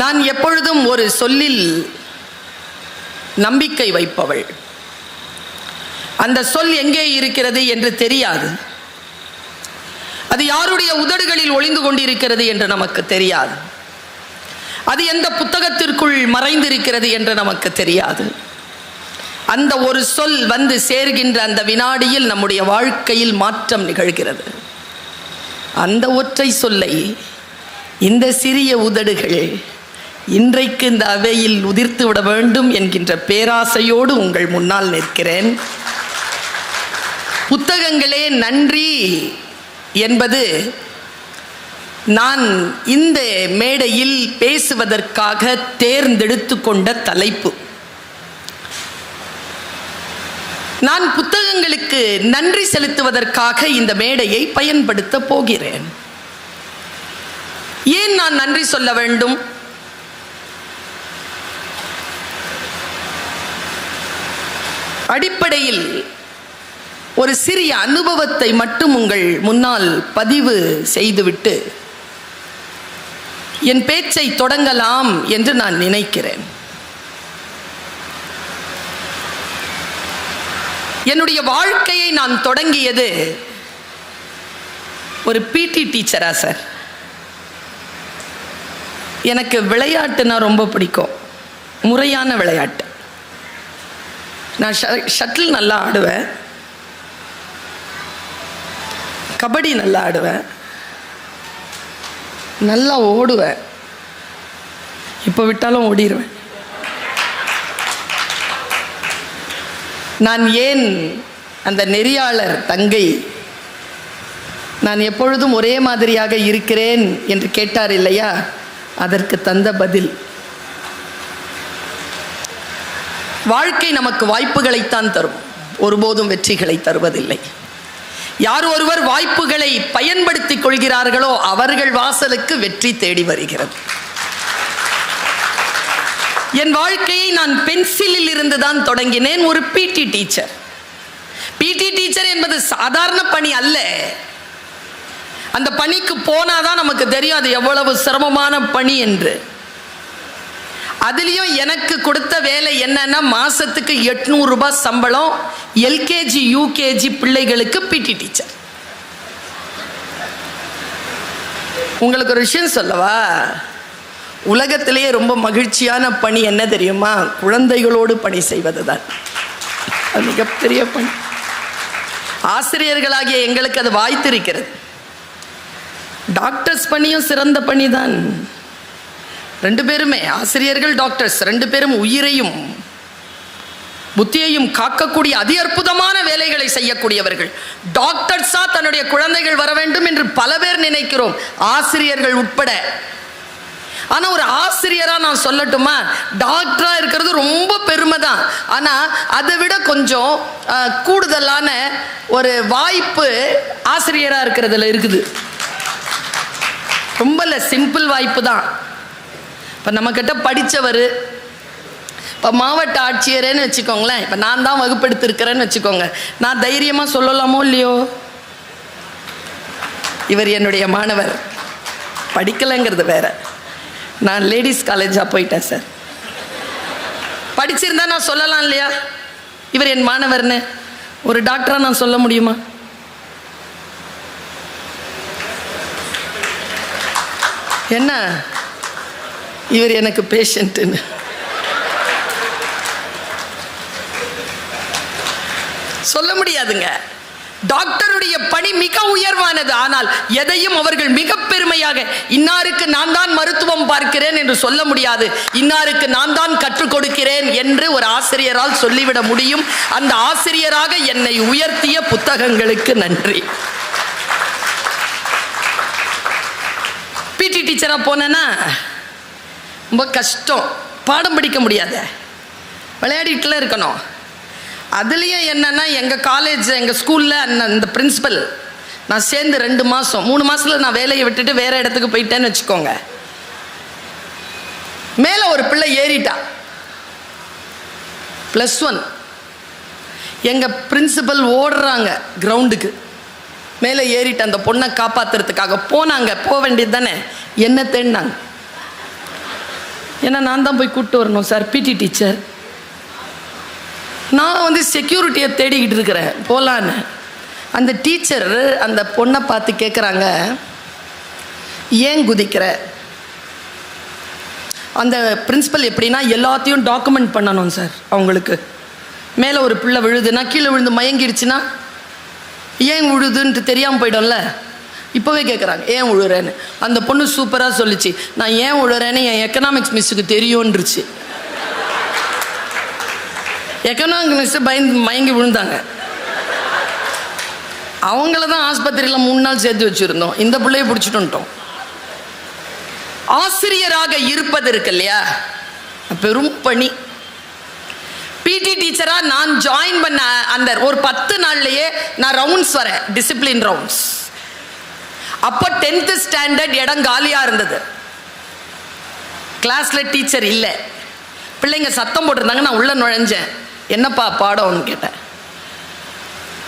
நான் எப்பொழுதும் ஒரு சொல்லில் நம்பிக்கை வைப்பவள். அந்த சொல் எங்கே இருக்கிறது என்று தெரியாது. அது யாருடைய உதடுகளில் ஒளிந்து கொண்டிருக்கிறது என்று நமக்கு தெரியாது. அது எந்த புத்தகத்திற்குள் மறைந்திருக்கிறது என்று நமக்கு தெரியாது. அந்த ஒரு சொல் வந்து சேர்கின்ற அந்த வினாடியில் நம்முடைய வாழ்க்கையில் மாற்றம் நிகழ்கிறது. அந்த ஒற்றை சொல்லை இந்த சிறிய உதடுகள் இன்றைக்கு இந்த அவையில் உதிர்த்து விட வேண்டும் என்கின்ற பேராசையோடு உங்கள் முன்னால் நிற்கிறேன். புத்தகங்களே நன்றி என்பது நான் இந்த மேடையில் பேசுவதற்காக தேர்ந்தெடுத்து கொண்ட தலைப்பு. நான் புத்தகங்களுக்கு நன்றி செலுத்துவதற்காக இந்த மேடையை பயன்படுத்த போகிறேன். ஏன் நான் நன்றி சொல்ல வேண்டும்? அடிப்படையில் ஒரு சிறிய அனுபவத்தை மட்டும் உங்கள் முன்னால் பதிவு செய்துவிட்டு என் பேச்சை தொடங்கலாம் என்று நான் நினைக்கிறேன். என்னுடைய வாழ்க்கையை நான் தொடங்கியது ஒரு பிடி டீச்சரா சார். எனக்கு விளையாட்டுனா ரொம்ப பிடிக்கும், முறையான விளையாட்டு. நான் ஷட்டில் நல்லா ஆடுவேன், கபடி நல்லா ஆடுவேன், நல்லா ஓடுவேன். இப்போ விட்டாலும் ஓடிடுவேன். நான் ஏன் அந்த நெறியாளர் தங்கை நான் எப்பொழுதும் ஒரே மாதிரியாக இருக்கிறேன் என்று கேட்டார் இல்லையா, அதற்கு தந்த பதில். வாழ்க்கை நமக்கு வாய்ப்புகளைத்தான் தரும், ஒருபோதும் வெற்றிகளை தருவதில்லை. யார் ஒருவர் வாய்ப்புகளை பயன்படுத்திக் கொள்கிறார்களோ அவர்கள் வாசலுக்கு வெற்றி தேடி வருகிறது. என் வாழ்க்கையை நான் பென்சிலில் இருந்து தான் தொடங்கினேன். ஒரு பிடி டீச்சர். பிடி டீச்சர் என்பது சாதாரண பணி அல்ல. அந்த பணிக்கு போனாதான் நமக்கு தெரியும் அது எவ்வளவு சிரமமான பணி என்று. அதுலேயும் எனக்கு கொடுத்த வேலை என்னன்னா, மாசத்துக்கு 800 ரூபாய் சம்பளம், எல்கேஜி யூகேஜி பிள்ளைகளுக்கு பிடி டீச்சர். உங்களுக்கு ஒரு விஷயம் சொல்லவா? உலகத்திலேயே ரொம்ப மகிழ்ச்சியான பணி என்ன தெரியுமா? குழந்தைகளோடு பணி செய்வது தான். அது மிகப்பெரிய பணி. ஆசிரியர்களாகிய எங்களுக்கு அது வாய்த்திருக்கிறது. டாக்டர்ஸ் பணியும் சிறந்த பணி தான். 2 பேருமே, ஆசிரியர்கள் டாக்டர்ஸ் 2 பேரும் உயிரையும் புத்தியையும் காக்கக்கூடிய அதி அற்புதமான வேலைகளை செய்யக்கூடியவர்கள். டாக்டர்ஸா தன்னுடைய குழந்தைகள் வர வேண்டும் என்று பல பேர் நினைக்கிறோம், ஆசிரியர்கள் உட்பட. ஆனா ஒரு ஆசிரியரா நான் சொல்லட்டுமா, டாக்டரா இருக்கிறது ரொம்ப பெருமை தான். ஆனா அதை விட கொஞ்சம் கூடுதலான ஒரு வாய்ப்பு ஆசிரியரா இருக்கிறதுல இருக்குது. ரொம்ப சிம்பிள் வாய்ப்பு தான். இப்போ நம்மக்கிட்ட படித்தவர், இப்போ மாவட்ட ஆட்சியரேன்னு வச்சுக்கோங்களேன், இப்போ நான் தான் வகுப்பெடுத்திருக்கிறேன்னு வச்சுக்கோங்க, நான் தைரியமாக சொல்லலாமோ இல்லையோ, இவர் என்னுடைய மாணவர், படிக்கலைங்கிறது வேற. நான் லேடிஸ் காலேஜாக போயிட்டேன் சார். படிச்சிருந்தா நான் சொல்லலாம் இல்லையா, இவர் என் மாணவர்னு. ஒரு டாக்டராக நான் சொல்ல முடியுமா? என்ன, இவர் எனக்கு பேஷண்ட்டுன்னு சொல்ல முடியாதுங்க. டாக்டருடைய பணி மிக உயர்வானது. ஆனால் எதையும் அவர்கள் மிக பெருமையாக, இன்னாருக்கு நான் தான் மருத்துவம் பார்க்கிறேன் என்று சொல்ல முடியாது. இன்னாருக்கு நான் தான் கற்றுக் கொடுக்கிறேன் என்று ஒரு ஆசிரியரால் சொல்லிவிட முடியும். அந்த ஆசிரியராக என்னை உயர்த்திய புத்தகங்களுக்கு நன்றி. பிடி டீச்சராக போனேன்னா ரொம்ப கஷ்டம், பாடம் படிக்க முடியாது, விளையாடிட்டுலாம் இருக்கணும். அதுலேயும் என்னென்னா, எங்கள் காலேஜ் எங்கள் ஸ்கூலில் அந்த பிரின்சிபல் நான் சேர்ந்து 2 மாதம் 3 மாதத்தில் நான் வேலையை விட்டுட்டு வேறு இடத்துக்கு போயிட்டேன்னு வச்சுக்கோங்க. மேலே ஒரு பிள்ளை ஏறிட்டா, +1. எங்கள் பிரின்சிபல் ஓடுறாங்க கிரவுண்டுக்கு, மேலே ஏறிட்டு அந்த பொண்ணை காப்பாற்றுறதுக்காக போனாங்க. போக வேண்டியது தானே, என்ன தேடினாங்க. ஏன்னா நான் தான் போய் கூப்பிட்டு வரணும் சார், பிடி டீச்சர். நான் வந்து செக்யூரிட்டியை தேடிக்கிட்டு இருக்கிறேன் போகலான்னு. அந்த டீச்சர் அந்த பொண்ணை பார்த்து கேட்குறாங்க, ஏன் குதிக்கிற? அந்த பிரின்சிபல் எப்படின்னா எல்லாத்தையும் டாக்குமெண்ட் பண்ணணும் சார். அவங்களுக்கு மேலே ஒரு பிள்ளை விழுதுன்னா கீழே விழுந்து மயங்கிடுச்சுன்னா ஏன் விழுதுன்ட்டு தெரியாமல் போய்டும்ல. இப்போவே கேட்குறாங்க ஏன் விழுறேன்னு. அந்த பொண்ணு சூப்பராக சொல்லிச்சு, நான் ஏன் விழுறேன்னு என் எக்கனாமிக்ஸ் மிஸ்ஸுக்கு தெரியும்ன்றுச்சு. எக்கனாமிக்ஸ் மிஸ்ஸு மயங்கி விழுந்தாங்க. அவங்கள தான் ஆஸ்பத்திரியில் 3 நாள் சேர்த்து வச்சுருந்தோம், இந்த பிள்ளையை பிடிச்சிட்டு வந்துட்டோம். ஆசிரியராக இருப்பது இருக்கு இல்லையா, பெரும் பணி. பிடி டீச்சரா நான் ஜாயின் பண்ண அந்த ஒரு 10 நாள்லயே நான் ரவுண்ட்ஸ் வரேன், டிசிப்ளின் ரவுண்ட்ஸ். அப்போ 10th ஸ்டாண்டர்ட் இடம் காலியா இருந்தது, கிளாஸ்ல டீச்சர் இல்லை, பிள்ளைங்க சத்தம் போட்டிருந்தாங்க. நான் உள்ள நுழைஞ்சேன். என்னப்பா பாடம்னு கேட்டேன்.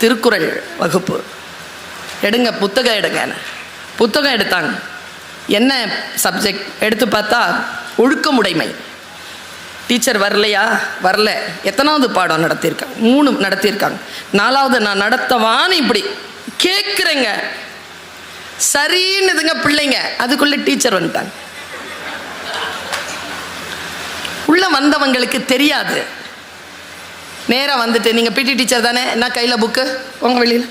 திருக்குறள் வகுப்பு எடுங்க, புத்தகம் எடுங்க. புத்தகம் எடுத்தாங்க. என்ன சப்ஜெக்ட் எடுத்து பார்த்தா ஒழுக்கமுடைமை. டீச்சர் வரலையா? வரல. எத்தனாவது பாடம் நடத்தியிருக்காங்க? 3 நடத்தியிருக்காங்க. 4வது நான் நடத்தவான்னு இப்படி கேட்குறேங்க. சரின்னுதுங்க பிள்ளைங்க. அதுக்குள்ள டீச்சர் வந்துட்டாங்க. உள்ள வந்தவங்களுக்கு தெரியாது. நேராக வந்துட்டு, நீங்கள் பிடி டீச்சர் தானே, என்ன கையில் புக்கு உங்கள் வெளியில்,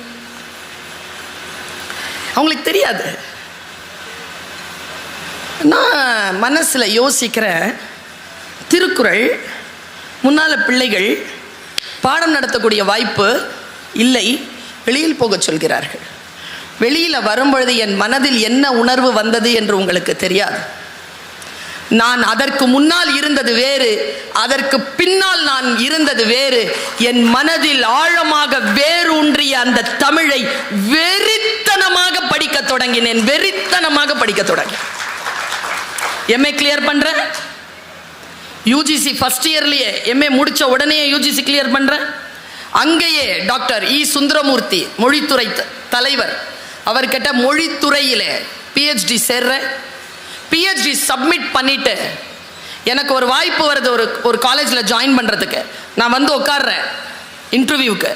அவங்களுக்கு தெரியாது. நான் மனசில் யோசிக்கிறேன், திருக்குறள் முன்னால் பிள்ளைகள் பாடம் நடத்தக்கூடிய வாய்ப்பு இல்லை, வெளியில் போக சொல்கிறார்கள். வெளியில் வரும்பொழுது என் மனதில் என்ன உணர்வு வந்தது என்று உங்களுக்கு தெரியாது. நான் அதற்கு முன்னால் இருந்தது வேறு, அதற்கு பின்னால் நான் இருந்தது வேறு. என் மனதில் ஆழமாக வேரூன்றிய அந்த தமிழை வெறித்தனமாக படிக்க தொடங்கினேன். வெறித்தனமாக படிக்க தொடங்கினேன். எம்ஏ கிளியர் பண்றேன். யூஜிசி ஃபர்ஸ்ட் இயர்லயே எம்ஏ முடிச்ச உடனே யூஜிசி கிளியர் பண்றேன். அங்கேயே டாக்டர் இ சுந்தரமூர்த்தி மொழித்துறை தலைவர், அவர்கிட்ட மொழித்துறையிலே பிஹெச்டி சேர்றேன். பிஹெச்டி சப்மிட் பண்ணிட்டு எனக்கு ஒரு வாய்ப்பு வருது ஒரு காலேஜில் ஜாயின் பண்ணுறதுக்கு. நான் வந்து உட்கார்றேன் இன்டர்வியூக்கு.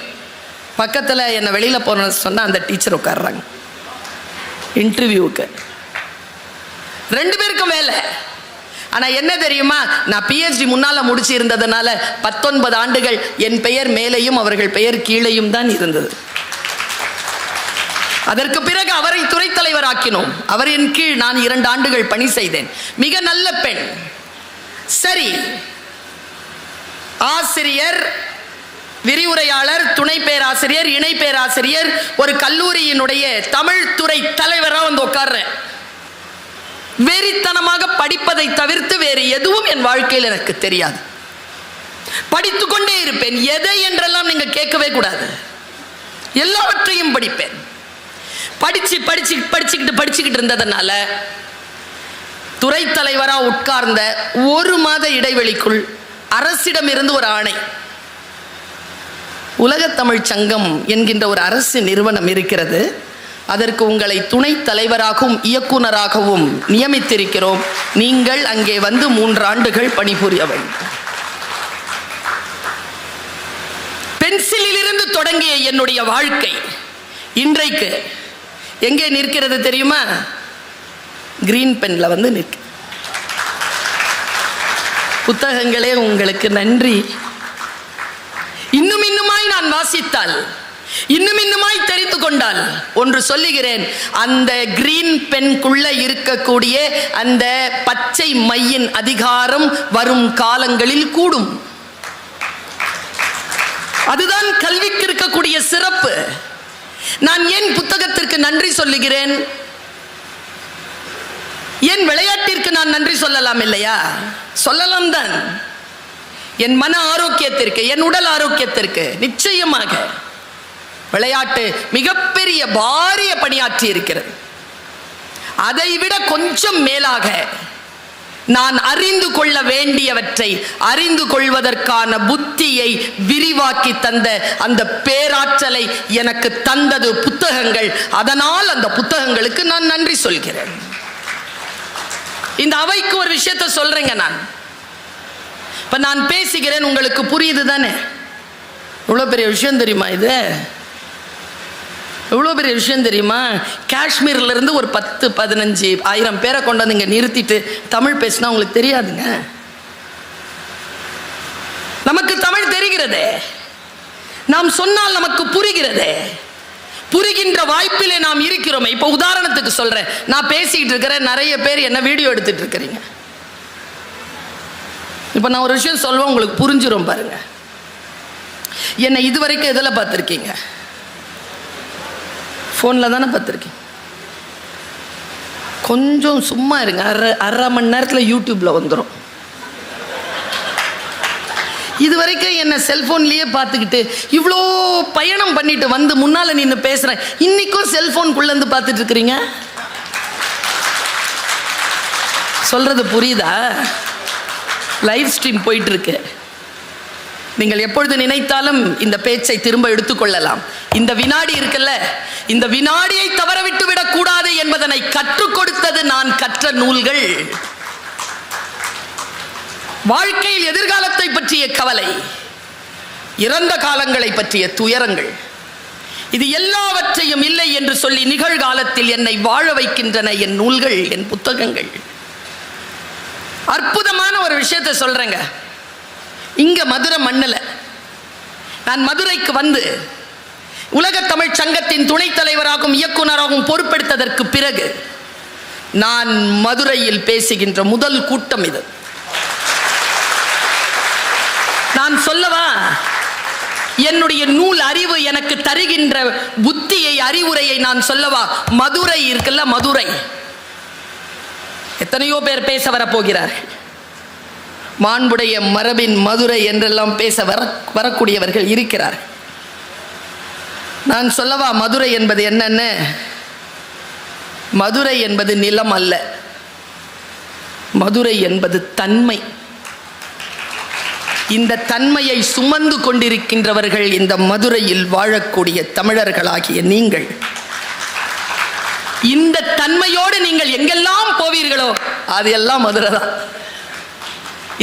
பக்கத்தில் என்னை வெளியில் போன சொன்னால் அந்த டீச்சர் உட்கார்றாங்க இன்டர்வியூவுக்கு. 2 பேருக்கும் வேலை. ஆனால் என்ன தெரியுமா, நான் பிஹெச்டி முன்னால் முடிச்சு இருந்ததுனால 19 ஆண்டுகள் என் பெயர் மேலேயும் அவர்கள் பெயர் கீழேயும் தான் இருந்தது. அதற்கு பிறகு அவரை துறை தலைவர் ஆக்கினோம். அவரின் கீழ் நான் 2 ஆண்டுகள் பணி செய்தேன். மிக நல்ல பெண். சரி, ஆசிரியர், விரிவுரையாளர், துணை பேராசிரியர், இணை பேராசிரியர், ஒரு கல்லூரியினுடைய தமிழ் துறை தலைவராக வந்து உட்கார்றேன். வெறித்தனமாக படிப்பதை தவிர்த்து வேறு எதுவும் என் வாழ்க்கையில் எனக்கு தெரியாது. படித்துக்கொண்டே இருப்பேன். எதை என்றெல்லாம் நீங்க கேட்கவே கூடாது. எல்லாவற்றையும் படிப்பேன். படிச்சுக்கிட்டு இருந்ததுனால துறை தலைவரா உட்கார்ந்த 1 மாத இடைவெளிக்குள் அரசிடம் இருந்து ஒரு ஆணை. உலக தமிழ் சங்கம் என்கின்ற ஒரு அரசு நிறுவனம் இருக்கிறது, அதற்கு உங்களை துணை தலைவராகவும் இயக்குனராகவும் நியமித்திருக்கிறோம். நீங்கள் அங்கே வந்து 3 ஆண்டுகள் பணிபுரிய வேண்டும். பென்சிலில் இருந்து தொடங்கிய என்னுடைய வாழ்க்கை இன்றைக்கு எங்கே நிற்கிறது தெரியுமா? கிரீன் பென்ல வந்து நிற்க. புத்தகங்களே உங்களுக்கு நன்றி. இன்னுமாய் நான் வாசித்தால், இன்னுமாய் தெரிந்து கொண்டால் ஒன்று சொல்லுகிறேன், அந்த கிரீன் பென்குள்ள இருக்கக்கூடிய அந்த பச்சை மையின் அதிகாரம் வரும் காலங்களில் கூடும். அதுதான் கல்விக்கு இருக்கக்கூடிய சிறப்பு. நான் ஏன் புத்தகத்திற்கு நன்றி சொல்லுகிறேன்? என் விளையாட்டிற்கு நான் நன்றி சொல்லலாம் இல்லையா? சொல்லலாம் தான். என் மன ஆரோக்கியத்திற்கு, என் உடல் ஆரோக்கியத்திற்கு நிச்சயமாக விளையாட்டு மிகப்பெரிய பாரிய பணியாற்றி இருக்கிறது. அதைவிட கொஞ்சம் மேலாக நான் அறிந்து கொள்ள வேண்டியவற்றை அறிந்து கொள்வதற்கான புத்தியை விரிவாக்கி தந்த அந்த பேராற்றலை எனக்கு தந்தது புத்தகங்கள். அதனால் அந்த புத்தகங்களுக்கு நான் நன்றி சொல்கிறேன். இந்த அவைக்கு ஒரு விஷயத்தை சொல்றேங்க. நான் இப்ப நான் பேசுகிறேன், உங்களுக்கு புரியுது தானே? இவ்வளவு பெரிய விஷயம் தெரியுமா? இது எவ்வளோ பெரிய விஷயம் தெரியுமா? காஷ்மீர்ல இருந்து ஒரு 10-15 பேரை கொண்டு வந்து இங்க நிறுத்திட்டு தமிழ் பேசினா உங்களுக்கு தெரியாதுங்க. நமக்கு தமிழ் தெரிகிறதே, நாம் சொன்னால் நமக்கு புரிகிறதே, புரிகின்ற வாய்ப்பிலே நாம் இருக்கிறோமே. இப்ப உதாரணத்துக்கு சொல்றேன், நான் பேசிட்டு இருக்கிறேன், நிறைய பேர் என்ன வீடியோ எடுத்துட்டு இருக்கிறீங்க. இப்ப நான் ஒரு விஷயம் சொல்லுவேன், உங்களுக்கு புரிஞ்சிரும் பாருங்க. என்னை இதுவரைக்கும் எதில் பார்த்துருக்கீங்க? ஃபோனில் தானே பார்த்துருக்கீங்க. கொஞ்சம் சும்மா இருங்க, அரை மணி நேரத்தில் யூடியூப்ல வந்துடும். இது வரைக்கும் என்ன செல்போன்லயே பார்த்துக்கிட்டு இவ்வளோ பயணம் பண்ணிட்டு வந்து முன்னால நின்று பேசுறேன், இன்னைக்கும் செல்போனுக்குள்ள இருந்து பார்த்துட்டு இருக்கிறீங்க. சொல்றது புரியுதா? லைவ் ஸ்ட்ரீம் போயிட்டு இருக்கு. நீங்கள் எப்பொழுது நினைத்தாலும் இந்த பேச்சை திரும்ப எடுத்துக்கொள்ளலாம். இந்த வினாடி இருக்குல்ல, இந்த வினாடியை தவறவிட்டு விடக் கூடாது என்பதனை கற்றுக் கொடுத்தது நான் கற்ற நூல்கள். வாழ்க்கையில் எதிர்காலத்தை பற்றிய கவலை, இறந்த காலங்களை பற்றிய துயரங்கள், இது எல்லாவற்றையும் இல்லை என்று சொல்லி நிகழ்காலத்தில் என்னை வாழ வைக்கின்றன என் நூல்கள், என் புத்தகங்கள். அற்புதமான ஒரு விஷயத்தை சொல்றேங்க. இங்க மதுரை மண்ணில் நான் மதுரைக்கு வந்து உலக தமிழ் சங்கத்தின் துணைத் தலைவராகவும் இயக்குனராகவும் பொறுப்பெடுத்ததற்கு பிறகு நான் மதுரையில் பேசுகின்ற முதல் கூட்டம் இது. நான் சொல்லவா, என்னுடைய நூல் அறிவு எனக்கு தருகின்ற புத்தியை, அறிவுரையை நான் சொல்லவா? மதுரை இருக்குல்ல, மதுரை, எத்தனையோ பேர் பேச வரப்போகிறார்கள். மாண்புடைய மரபின் மதுரை என்றெல்லாம் பேச வரக்கூடியவர்கள் இருக்கிறார். நான் சொல்லவா, மதுரை என்பது என்னன்னு? மதுரை என்பது நிலம் அல்ல, மதுரை என்பது தன்மை. இந்த தன்மையை சுமந்து கொண்டிருக்கின்றவர்கள் இந்த மதுரையில் வாழக்கூடிய தமிழர்களாகிய நீங்கள். இந்த தன்மையோடு நீங்கள் எங்கெல்லாம் போவீர்களோ அது எல்லாம் மதுரை தான்.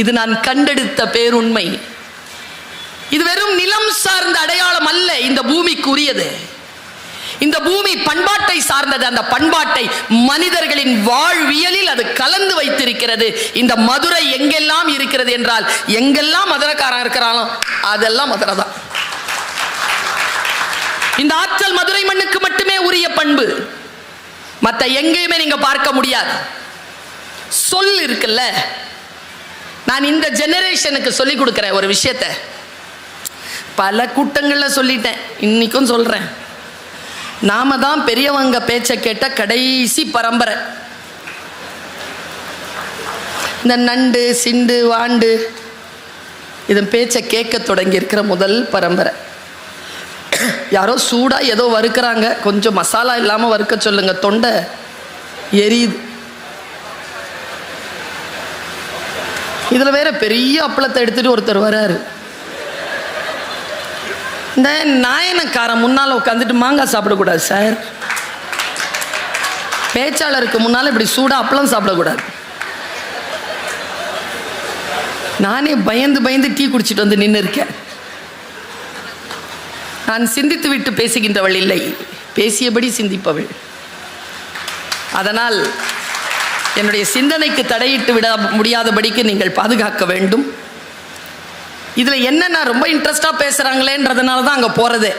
இது நான் கண்டெடுத்த பேருண்மை. இது வெறும் நிலம் சார்ந்த அடையாளம் அல்ல, இந்த பூமிக்குரியது. இந்த பூமி பண்பாட்டை சார்ந்தது. அந்த பண்பாட்டை மனிதர்களின் வாழ்வியலில் அது கலந்து வைத்திருக்கிறது. இந்த மதுரை எங்கெல்லாம் இருக்கிறது என்றால், எங்கெல்லாம் மதுரைக்காரன் இருக்கிறானோ அதெல்லாம் மதுரை தான். இந்த ஆற்றல் மதுரை மண்ணுக்கு மட்டுமே உரிய பண்பு, மற்ற எங்கேயுமே நீங்க பார்க்க முடியாது. சொல் இருக்குல்ல, நான் இந்த ஜெனரேஷனுக்கு சொல்லிக் கொடுக்கிறேன் ஒரு விஷயத்தை. பல கூட்டங்கள்ல சொல்லிட்டேன், இன்னைக்கும் சொல்றேன். நாம தான் பெரியவங்க பேச்சை கேட்ட கடைசி பரம்பரை. இந்த நண்டு, சிண்டு, வாண்டு இதன் பேச்சை கேட்க தொடங்கி இருக்கிற முதல் பரம்பரை. யாரோ சூடா ஏதோ வறுக்கிறாங்க, கொஞ்சம் மசாலா இல்லாம வறுக்க சொல்லுங்க, தொண்டை எரியுது. இதுல வேற பெரிய அப்பளத்தை எடுத்துட்டு ஒருத்தர் வராரு. இந்த நாயனக்காரன் முன்னால உட்காந்துட்டு மாங்காய் சாப்பிடக்கூடாது சார், பேச்சாளருக்கு முன்னால இப்படி சூடா அப்பளம் சாப்பிடக்கூடாது. நானே பயந்து பயந்து டீ குடிச்சிட்டு வந்து நின்று இருக்கேன். நான் சிந்தித்து விட்டு பேசுகின்றவள் இல்லை, பேசியபடி சிந்திப்பவள். அதனால் என்னுடைய சிந்தனைக்கு தடையிட்டு விட முடியாதபடிக்கு நீங்கள் பாதுகாக்க வேண்டும். இதில் என்னன்னா ரொம்ப இன்ட்ரெஸ்டாக பேசுகிறாங்களேன்றதுனால தான் அங்கே போகிறதே.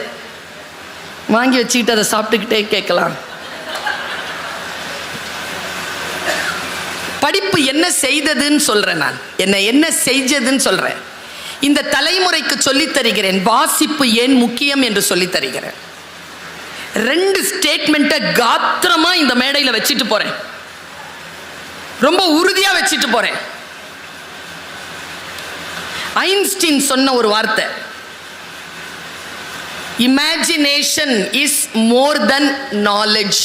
வாங்கி வச்சுக்கிட்டு அதை சாப்பிட்டுக்கிட்டே கேட்கலாம். படிப்பு என்ன செய்ததுன்னு சொல்கிறேன், நான் என்ன செஞ்சதுன்னு சொல்கிறேன். இந்த தலைமுறைக்கு சொல்லித் தருகிறேன், வாசிப்பு ஏன் முக்கியம் என்று சொல்லித் தருகிறேன். 2 ஸ்டேட்மெண்ட்டை காத்திரமாக இந்த மேடையில் வச்சுட்டு போகிறேன், ரொம்ப உறுதியாக வச்சுட்டு போகிறேன். ஐன்ஸ்டீன் சொன்ன ஒரு வார்த்தை, imagination is more then knowledge.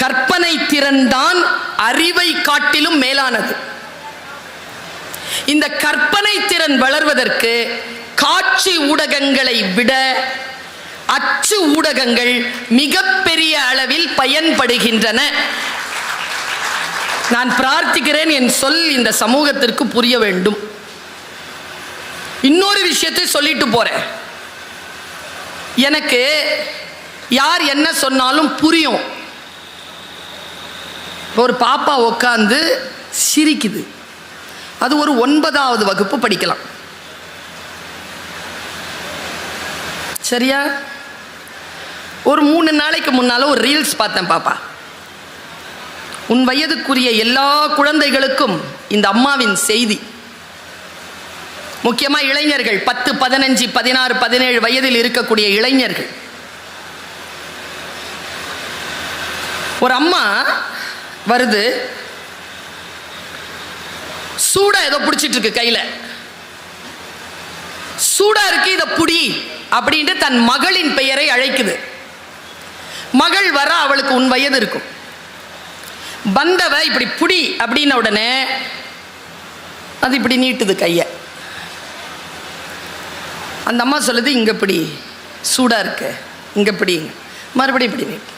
கற்பனை திறன்தான் அறிவை காட்டிலும் மேலானது. இந்த கற்பனை திறன் வளர்வதற்கு காட்சி ஊடகங்களை விட அச்சு ஊடகங்கள் மிகப்பெரிய அளவில் பயன்படுகின்றன. நான் பிரார்த்திக்கிறேன், என் சொல் இந்த சமூகத்திற்கு புரிய வேண்டும். இன்னொரு விஷயத்தை சொல்லிட்டு போறேன். எனக்கு யார் என்ன சொன்னாலும் புரியும். ஒரு பாப்பா உட்காந்து சிரிக்குது, அது ஒரு 9வது வகுப்பு படிக்கலாம், சரியா? ஒரு 3 நாளைக்கு முன்னால ஒரு ரீல்ஸ் பார்த்தேன். பாப்பா, உன் வயதுக்குரிய எல்லா குழந்தைகளுக்கும் இந்த அம்மாவின் செய்தி, முக்கியமா இளைஞர்கள், 10, 15, 16, 17 வயதில் இருக்கக்கூடிய இளைஞர்கள். ஒரு அம்மா வருது, சூடா ஏதோ பிடிச்சிட்டு இருக்கு கையில, சூடா இருக்கு, இத புடி அப்படின்ட்டு தன் மகளின் பெயரை அழைக்குது. மகள் வர, அவளுக்கு உன் வயது இருக்கும். வந்தவ இப்படி புடி அப்படின்ன உடனே அது இப்படி நீட்டுது கைய. அந்த அம்மா சொல்லுது, இங்க இப்படி சூடா இருக்கு, இங்க இப்படி, மறுபடியும் இப்படி நீட்டு.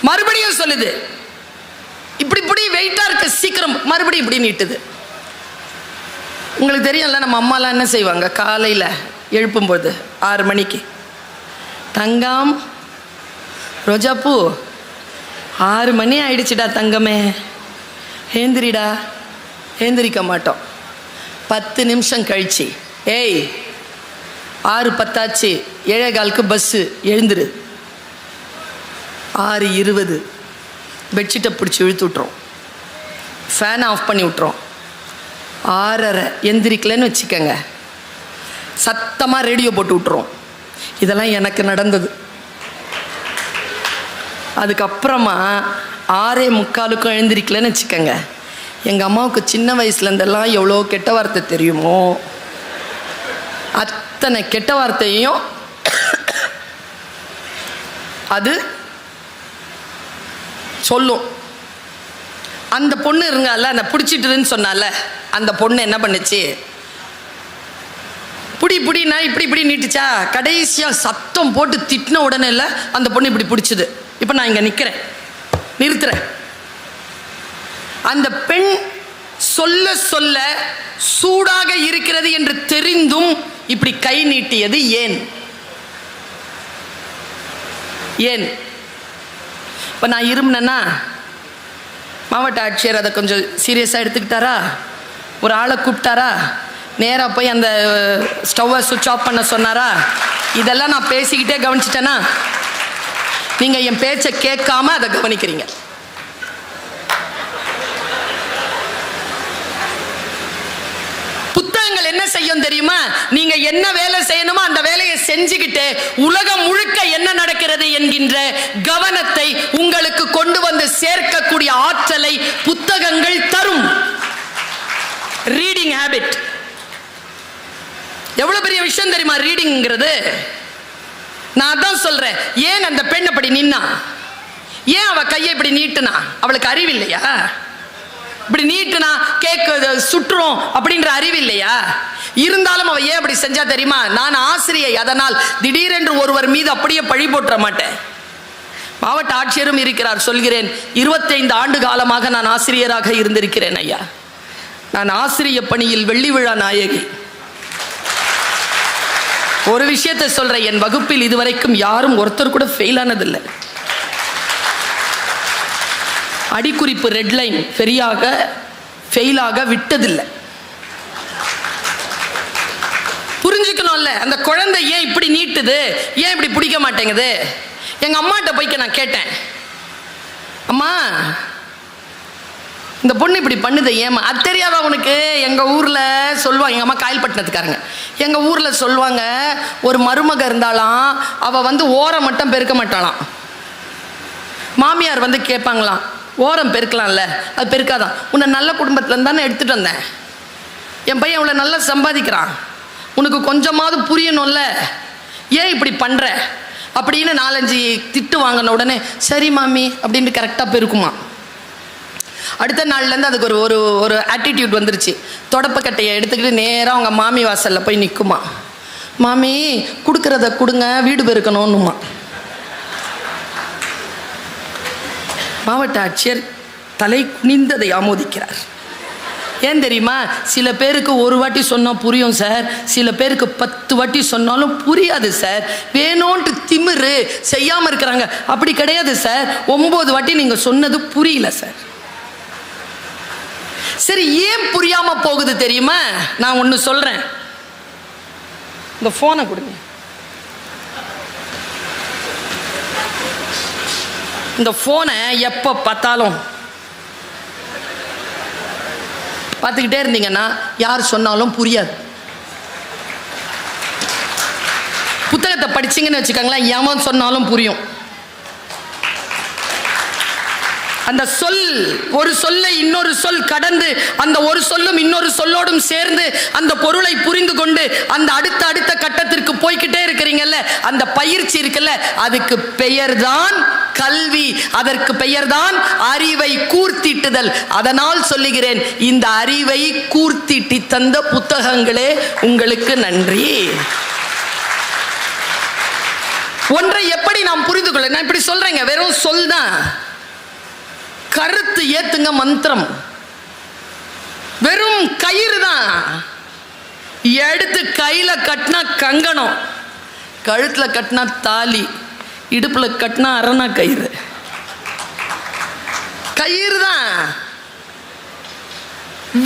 மறுபடியும் சொல்லுது, இப்படி இப்படி வெயிட்டா இருக்கு, சீக்கிரம், மறுபடியும் இப்படி நீட்டுது. உங்களுக்கு தெரியும்ல, நம்ம அம்மாலாம் என்ன செய்வாங்க, காலையில் எழுப்பும்போது 6 மணிக்கு, தங்கம் ரோஜாப்பூ 6 மணி ஆயிடுச்சுடா தங்கமே, ஏந்திரிடா. ஏந்திரிக்க மாட்டோம். 10 நிமிஷம் கழிச்சு, ஏய் 6:10 ஆச்சு, 7:15 பஸ்ஸு, எழுந்துரு. 6:20 பெட்ஷீட்டை பிடிச்சி இழுத்து விட்டுறோம், ஃபேனை ஆஃப் பண்ணி விட்டுறோம். 6:30 எந்திரிக்கலன்னு வச்சுக்கோங்க, சத்தமாக ரேடியோ போட்டு விட்டுறோம். இதெல்லாம் எனக்கு நடந்தது. அதுக்கப்புறமா 6:45 எழுந்திரிக்கலன்னு வச்சுக்கோங்க, எங்கள் அம்மாவுக்கு சின்ன வயசுலேருந்தெல்லாம் எவ்வளோ கெட்ட வார்த்தை தெரியுமோ, அத்தனை கெட்ட வார்த்தையும் அது சொல்லும். அந்த பொண்ணு இருங்கல்ல, அந்த பிடிச்சிட்டுன்னு சொன்னால, அந்த பொண்ணு என்ன பண்ணுச்சு, புடி புடினா இப்படி இப்படி நீட்டுச்சா, கடைசியாக சத்தம் போட்டு திட்டின உடனே இல்லை, அந்த பொண்ணு இப்படி பிடிச்சிது. இப்போ நான் இங்கே நிற்கிறேன், நிறுத்துறேன். அந்த பெண் சொல்ல சொல்ல சூடாக இருக்கிறது என்று தெரிந்தும் இப்படி கை நீட்டியது ஏன்? ஏன்? இப்போ நான் இருமுனேன்னா மாவட்ட ஆட்சியர் அதை கொஞ்சம் சீரியஸாக எடுத்துக்கிட்டாரா, ஒரு ஆளை கூப்பிட்டாரா, நேராக போய் அந்த ஸ்டவ்வை சுவிட்ச் ஆஃப் பண்ண சொன்னாரா? இதெல்லாம் நான் பேசிக்கிட்டே கவனிச்சிட்டேன்னா, நீங்கள் என் பேச்சை கேட்காம அதை கவனிக்கிறீங்க. புத்தகங்கள் என்ன செய்யும் தெரியுமா? நீங்க என்ன வேலை செய்யணுமோ அந்த வேலையை செஞ்சுக்கிட்டு உலகம் முழுக்க என்ன நடக்கிறது என்கின்ற கவனத்தை உங்களுக்கு கொண்டு வந்து சேர்க்கக்கூடிய ஆற்றலை புத்தகங்கள் தரும். ரீடிங் ஹேபிட் எவ்வளவு பெரிய விஷயம் தெரியுமா ரீடிங்கிறது? நான் அதான் சொல்றேன். ஏன் அந்த பெண் அப்படி நின்னா? ஏன் அவ கையை இப்படி நீட்டுனா? அவளுக்கு அறிவு இல்லையா? இப்படி நீட்டுனா கேக்கு சுற்றுறோம் அப்படின்ற அறிவு இல்லையா? இருந்தாலும் அவ ஏன் அப்படி செஞ்சா தெரியுமா? நான் ஆசிரியை, அதனால் திடீரென்று ஒருவர் மீது அப்படியே பழி போட்டுற மாட்டேன். மாவட்ட ஆட்சியரும் இருக்கிறார், சொல்கிறேன். 25 ஆண்டு காலமாக நான் ஆசிரியராக இருந்திருக்கிறேன் ஐயா. நான் ஆசிரிய பணியில் வெள்ளி விழா நாயகி. ஒரு விஷயத்தை சொல்றேன், என் வகுப்பில் இதுவரைக்கும் யாரும் ஒருத்தர் கூட ஃபெயில் ஆனதில்லை. அடிக்குறிப்பு ரெட்லைன் சரியாக ஃபெயிலாக விட்டதில்லை. புரிஞ்சுக்கணும்ல, அந்த குழந்தை ஏன் இப்படி நீட்டுது, ஏன் இப்படி பிடிக்க மாட்டேங்குது? எங்க அம்மாட்ட போய்க்க நான் கேட்டேன், அம்மா இந்த பொண்ணு இப்படி பண்ணுது ஏமா? அது தெரியாதா உனக்கு? எங்க ஊர்ல சொல்லுவாங்க, எங்க அம்மா காயல்பட்டினத்துக்காரங்க, எங்க ஊர்ல சொல்லுவாங்க, ஒரு மருமக இருந்தாலாம், அவ ஓரம் மட்டும் பெருக்க மாட்டாளாம். மாமியார் கேட்பாங்களாம், ஓரம் பெருக்கலாம்ல, அது பெருக்காதான். உன்னை நல்ல குடும்பத்துலேருந்து தானே எடுத்துகிட்டு வந்தேன், என் பையன் இவ்வளோ நல்லா சம்பாதிக்கிறான், உனக்கு கொஞ்சமாவது புரியணும்ல, ஏன் இப்படி பண்ணுற அப்படின்னு 4-5 திட்டு வாங்கின உடனே சரி மாமி அப்படின்ட்டு கரெக்டாக பெருக்குமா. அடுத்த நாள்லேருந்து அதுக்கு ஒரு ஆட்டிடியூட் வந்துருச்சு. தொடப்பக்கட்டையை எடுத்துக்கிட்டு நேராக அவங்க மாமி வாசலில் போய் நிற்குமா. மாமி கொடுக்குறத கொடுங்க, வீடு பெருக்கணும்னுமா. மாவட்ட ஆட்சியர் தலை குனிந்ததை ஆமோதிக்கிறார். ஏன் தெரியுமா? சில பேருக்கு ஒரு வாட்டி சொன்னால் புரியும் சார், சில பேருக்கு 10 வாட்டி சொன்னாலும் புரியாது சார். வேணும்ட்டு திமிரு செய்யாமல் இருக்கிறாங்க. அப்படி கிடையாது சார், 9 வாட்டி நீங்கள் சொன்னது புரியல சார். சரி, ஏன் புரியாம போகுது தெரியுமா? நான் ஒன்று சொல்றேன். இந்த போனை கொடுங்க. இந்த போனை எப்போ பார்த்தாலும் பார்த்துக்கிட்டே இருந்தீங்கன்னா யார் சொன்னாலும் புரியாது. புத்தகத்தை படிச்சிங்கன்னு வச்சுக்கோங்களேன், எவன் சொன்னாலும் புரியும். அந்த சொல், ஒரு சொல்லை இன்னொரு சொல் கடந்து, அந்த ஒரு சொல்லும் இன்னொரு சொல்லோடும் சேர்ந்து அந்த பொருளை புரிந்து கொண்டு அந்த அடுத்த கட்டத்திற்கு போய்கிட்டே இருக்கிறீங்கல்ல, அந்த பயிற்சி இருக்குல்ல, அதுக்கு பெயர்தான் கல்வி, அதற்கு பெயர்தான் அறிவை கூர்த்திட்டுதல். அதனால் சொல்லுகிறேன், இந்த அறிவை கூர்த்திட்டி தந்த புத்தகங்களே உங்களுக்கு நன்றி. ஒன்றை எப்படி நாம் புரிந்து கொள்ள, நான் இப்படி சொல்றேங்க, வெறும் சொல் தான். கருத்து ஏத்துங்க மந்திரம், வெறும் கயிறு தான். எடுத்து கையில கட்டினா கங்கணம், கழுத்துல கட்டினா தாலி, இடுப்புல கட்டினா அரணா கயிறு. கயிறு தான்.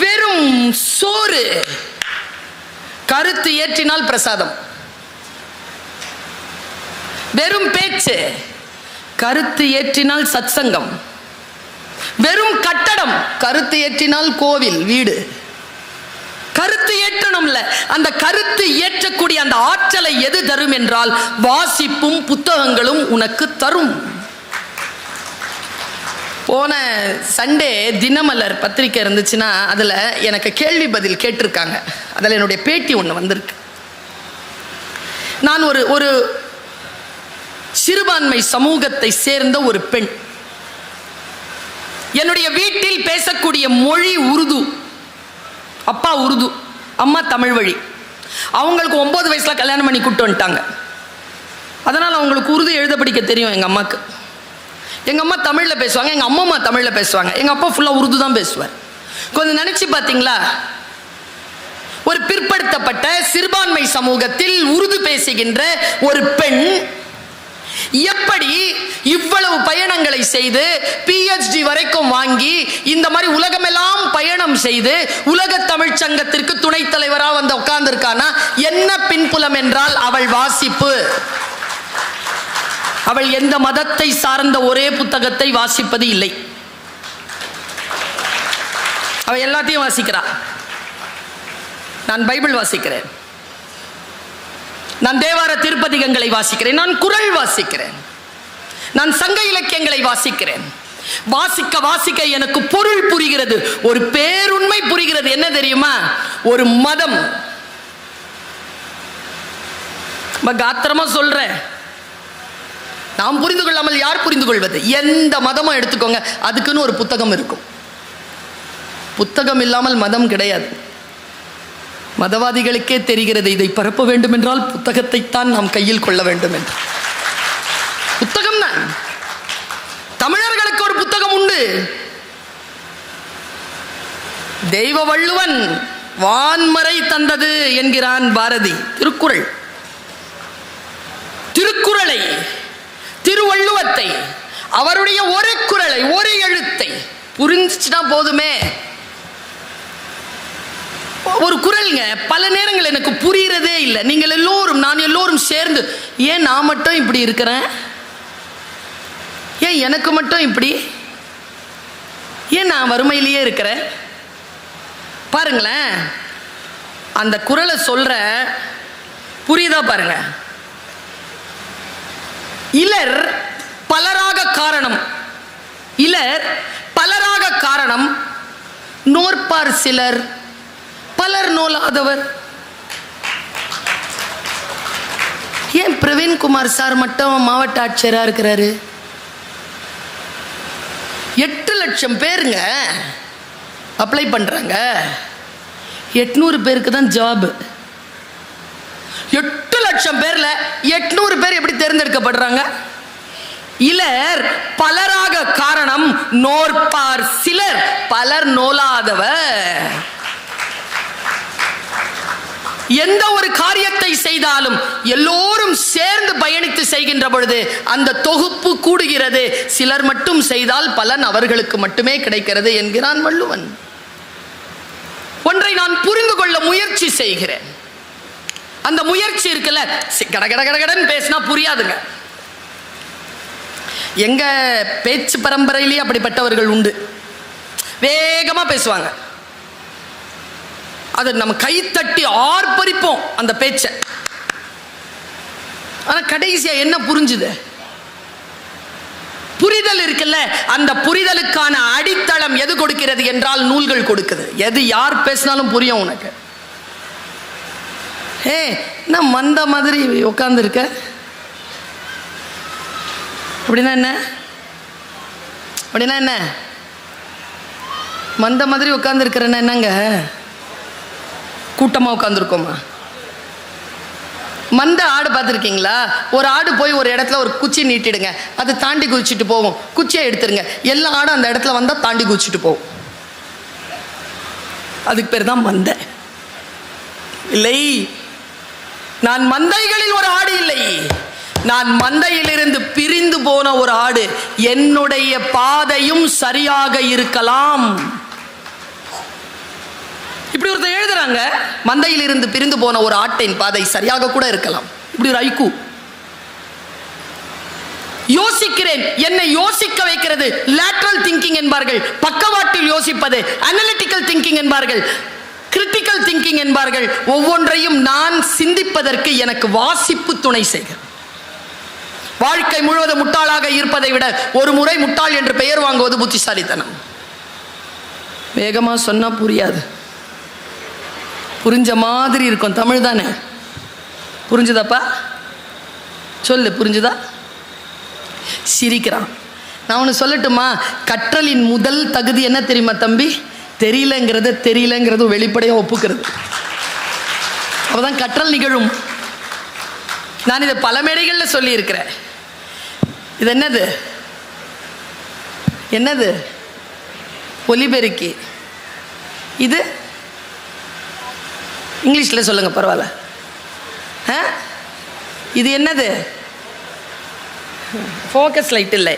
வெறும் சோறு. கருத்து ஏற்றினால் பிரசாதம். வெறும் பேச்சு. கருத்து ஏற்றினால் சத்சங்கம். வெறும் கட்டடம். கருத்து ஏற்றினால் கோவில், வீடு. கருத்து ஏற்றணும்ல, அந்த கருத்து ஏற்றக்கூடிய அந்த ஆற்றலை எது தரும் என்றால் வாசிப்பும் புத்தகங்களும் உனக்கு தரும். போன சண்டே தினமலர் பத்திரிக்கை இருந்துச்சுன்னா அதில் எனக்கு கேள்வி பதில் கேட்டிருக்காங்க. அதில் என்னுடைய பேட்டி ஒன்று வந்திருக்கு. நான் ஒரு சிறுபான்மை சமூகத்தை சேர்ந்த ஒரு பெண். என்னுடைய வீட்டில் பேசக்கூடிய மொழி உருது. அப்பா உருது, அம்மா தமிழ் வழி. அவங்களுக்கு 9 வயசுல கல்யாணம் பண்ணி கூட்டு வந்துட்டாங்க. அதனால் அவங்களுக்கு உருது எழுத படிக்க தெரியும். எங்கள் அம்மாவுக்கு, எங்கள் அம்மா தமிழில் பேசுவாங்க, எங்கள் அம்மா தமிழில் பேசுவாங்க, எங்கள் அப்பா ஃபுல்லாக உருது தான் பேசுவார். கொஞ்சம் நினச்சி பார்த்தீங்களா, ஒரு பிற்படுத்தப்பட்ட சிறுபான்மை சமூகத்தில் உருது பேசுகின்ற ஒரு பெண் எப்படி இவ்வளவு பயணங்களை செய்து PhD வரைக்கும் வாங்கி இந்த மாதிரி உலகமெல்லாம் பயணம் செய்து உலக தமிழ் சங்கத்திற்கு துணைத் தலைவராக வந்து உட்கார்ந்திருக்கானா? என்ன பின்புலம் என்றால் அவள் வாசிப்பு. அவள் எந்த மதத்தை சார்ந்த ஒரே புத்தகத்தை வாசிப்பது இல்லை. அவள் எல்லாத்தையும் வாசிக்கிறாள். நான் பைபிள் வாசிக்கிறேன், நான் தேவார திருப்பதிகங்களை வாசிக்கிறேன், நான் குறள் வாசிக்கிறேன், நான் சங்க இலக்கியங்களை வாசிக்கிறேன். வாசிக்க வாசிக்க எனக்கு பொருள் புரிகிறது, ஒரு பேருண்மை புரிகிறது. என்ன தெரியுமா? ஒரு மதம், காத்திரமா சொல்றேன், நாம் புரிந்து கொள்ளாமல் யார் புரிந்து கொள்வது? எந்த மதமும் எடுத்துக்கோங்க, அதுக்குன்னு ஒரு புத்தகம் இருக்கும். புத்தகம் இல்லாமல் மதம் கிடையாது. மதவாதிகளுக்கே தெரிகிறது, இதை பரப்ப வேண்டும் என்றால் புத்தகத்தை தான் நாம் கையில் கொள்ள வேண்டும் என்று. புத்தகம் தான். தமிழர்களுக்கு ஒரு புத்தகம் உண்டு. தெய்வ வள்ளுவன் வான்மறை தந்தது என்கிறான் பாரதி. திருக்குறள், திருக்குறளை, திருவள்ளுவத்தை, அவருடைய ஒரு குறளை, ஒரு எழுத்தை புரிஞ்சுச்சுன்னா போதுமே. ஒரு குறள்ங்க, பல நேரங்கள் எனக்கு புரியறதே இல்லை. நீங்கள் எல்லோரும், நான் எல்லோரும் சேர்ந்து, ஏன் நான் மட்டும் இப்படி இருக்கிறேன், ஏன் எனக்கு மட்டும் இப்படி, ஏன் நான் வறுமையிலேயே இருக்கிறேன்? பாருங்களேன், அந்த குறளை சொல்ற புரியுதா பாருங்க. இலர் பலராக காரணம், இலர் பலராக காரணம், நோற்பார் சிலர் பலர் நோலாதவர். ஏன் பிரவீன்குமார் சார் மட்டும் மாவட்ட ஆட்சியராக இருக்கிறாரு? 8 லட்சம் பேருங்க அப்ளை பண்றாங்க, 800 பேருக்கு தான் ஜாப். 8 லட்சம் பேர்ல 800 பேர் எப்படி தேர்ந்தெடுக்கப்படுறாங்க? இலர் பலராக காரணம் நோற்பார் சிலர் பலர் நோலாதவர். எந்த ஒரு காரியத்தை செய்தாலும் எல்லோரும் சேர்ந்து பயணித்து செய்கின்ற பொழுது அந்த தொகுப்பு கூடுகிறது. சிலர் மட்டும் செய்தால் பலன் அவர்களுக்கு மட்டுமே கிடைக்கிறது என்கிறான் வள்ளுவன். ஒன்றை நான் புரிந்து கொள்ள முயற்சி செய்கிறேன். அந்த முயற்சி இருக்குல்ல, கடகடகடன்னு பேசினா புரியாதுங்க. எங்க பேச்சு பரம்பரையிலேயே அப்படிப்பட்டவர்கள் உண்டு. வேகமா பேசுவாங்க, அதை நம்ம கைத்தட்டி ஆர்ப்பரிப்போம் அந்த பேச்சை. ஆனா கடைசியா என்ன புரிஞ்சுது? புரிதல் இருக்குல்ல, அந்த புரிதலுக்கான அடித்தளம் எது கொடுக்கிறது என்றால் நூல்கள் கொடுக்குது. எது யார் பேசினாலும் புரியும் உனக்கு. நான் மந்த மாதிரி உட்கார்ந்து இருக்க அப்படின்னா என்ன? அப்படின்னா என்ன? மந்த மாதிரி உட்கார்ந்து இருக்கிறேன்னா என்னங்க? கூட்டமா உட்கார்ந்துருக்கோமா? மந்த ஆடு பார்த்துருக்கீங்களா? ஒரு ஆடு போய் ஒரு இடத்துல ஒரு குச்சி நீட்டிடுங்க, அது தாண்டி குதிச்சுட்டு போவோம். குச்சியை எடுத்துருங்க, எல்லா ஆடும் அந்த இடத்துல வந்தால் தாண்டி குதிச்சுட்டு போவோம். அதுக்கு பேர் தான் மந்தை. இல்லை, நான் மந்தைகளில் ஒரு ஆடு இல்லை. நான் மந்தையிலிருந்து பிரிந்து போன ஒரு ஆடு. என்னுடைய பாதையும் சரியாக இருக்கலாம். இப்படி ஒருத்தர் எழுதுறாங்க, மந்தையில் இருந்து பிரிந்து போன ஒரு ஆட்டின் பாதை சரியாக கூட இருக்கலாம். இப்படி ஒரு ஐக்கு யோசிக்கிறேன். என்னை யோசிக்க வைக்கிறது லேட்டரல் திங்கிங் என்பார்கள், பக்கவாட்டில் யோசிப்பது அனலிட்டிக்கல் திங்கிங் என்பார்கள், கிரிட்டிக்கல் திங்கிங் என்பார்கள். ஒவ்வொன்றையும் நான் சிந்திப்பதற்கு எனக்கு வாசிப்பு துணை செய்கிறது. வாழ்க்கை முழுவதும் முட்டாளாக இருப்பதை விட ஒரு முறை முட்டாள் என்று பெயர் வாங்குவது புத்திசாலித்தனம். வேகமா சொன்னா புரியாது, புரிஞ்ச மாதிரி இருக்கும். தமிழ் தானே, புரிஞ்சுதாப்பா? சொல்லு, புரிஞ்சுதா? சிரிக்கிறான். நான் ஒன்று சொல்லட்டுமா? கற்றலின் முதல் தகுதி என்ன தெரியுமா தம்பி? தெரியலங்கிறது வெளிப்படையாக ஒப்புக்கிறது. அப்பதான் கற்றல் நிகழும். நான் இதை பல மேடைகளில் சொல்லி இருக்கிறேன். இது என்னது? என்னது? ஒலிபெருக்கி. இது இங்கிலீஷில் சொல்லுங்க, பரவாயில்ல. இது என்னது? ஃபோக்கஸ் லைட் இல்லை.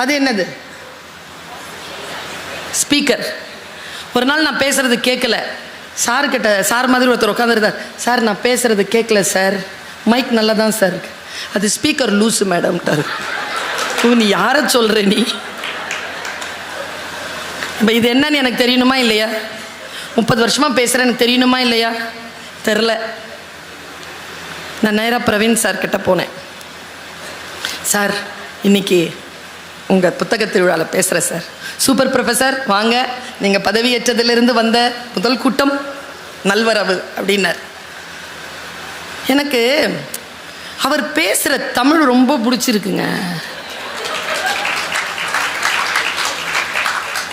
அது என்னது? ஸ்பீக்கர். ஒரு நாள் நான் பேசுறது கேட்கல. சார் கிட்ட, சார் மாதிரி ஒருத்தர் உட்காந்துருந்தார். சார் நான் பேசுறது கேட்கல சார், மைக் நல்லா தான் சார் இருக்கு. அது ஸ்பீக்கர் லூஸு மேடம்ட்டாரு. நீ யாரை சொல்ற? நீ இப்போ இது என்னன்னு எனக்கு தெரியணுமா இல்லையா? 30 வருஷமா பேசுகிறேன், எனக்கு தெரியணுமா இல்லையா? தெரில. நான் நேராக பிரவீன் சார் கிட்ட போனேன். சார், இன்னைக்கு உங்கள் புத்தக திருவிழாவில் பேசுகிறேன் சார். சூப்பர் ப்ரொஃபஸர், வாங்க, நீங்கள் பதவியேற்றதிலிருந்து வந்த முதல் கூட்டம் நல்வரவு அப்படின்னார். எனக்கு அவர் பேசுகிற தமிழ் ரொம்ப பிடிச்சிருக்குங்க.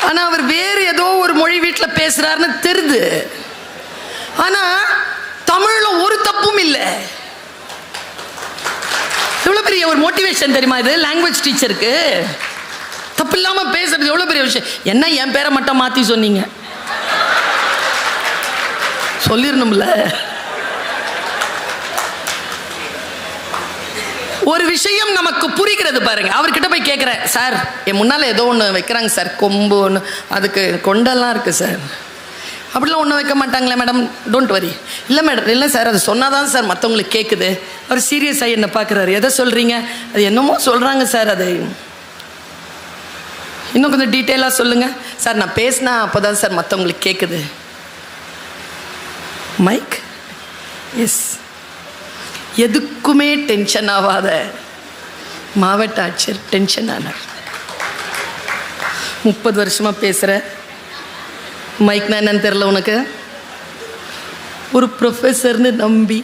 ஆனால் அவர் வேறு ஏதோ ஒரு மொழி வீட்டில் பேசுகிறாருன்னு தெரியுது. ஆனால் தமிழில் ஒரு தப்பும் இல்லை. எவ்வளோ பெரிய ஒரு மோட்டிவேஷன் தெரியுமா இது? லாங்குவேஜ் டீச்சருக்கு தப்பு இல்லாமல் பேசுறது எவ்வளோ பெரிய விஷயம். என்ன என் பேரை மட்டும் மாற்றி சொன்னீங்க? சொல்லிடணும்ல. ஒரு விஷயம் நமக்கு புரிகிறது பாருங்க. அவர்கிட்ட போய் கேட்குறேன், சார் என் முன்னால் ஏதோ ஒன்று வைக்கிறாங்க சார், கொம்பு ஒன்று, அதுக்கு கொண்டெல்லாம் இருக்குது சார். அப்படிலாம் ஒன்றும் வைக்க மாட்டாங்களே மேடம்? Don't worry. இல்லை மேடம், இல்லை சார், அது சொன்னாதான் சார் மற்றவங்களுக்கு கேட்குது. அவர் சீரியஸாக என்ன பார்க்குறாரு. எதை சொல்கிறீங்க? அது என்னமோ சொல்கிறாங்க சார், அது இன்னும் கொஞ்சம் டீட்டெயிலாக சொல்லுங்கள் சார். நான் பேசினா அப்போ தான் சார் மற்றவங்களுக்கு கேட்குது. Mic S. எதுக்குமே டென்ஷன் ஆகாத மாவட்ட ஆட்சியர் டென்ஷன் ஆனார். 30 வருஷமாக பேசுகிற மைக்னா என்னன்னு தெரில உனக்கு? ஒரு ப்ரொஃபஸர்னு நம்பி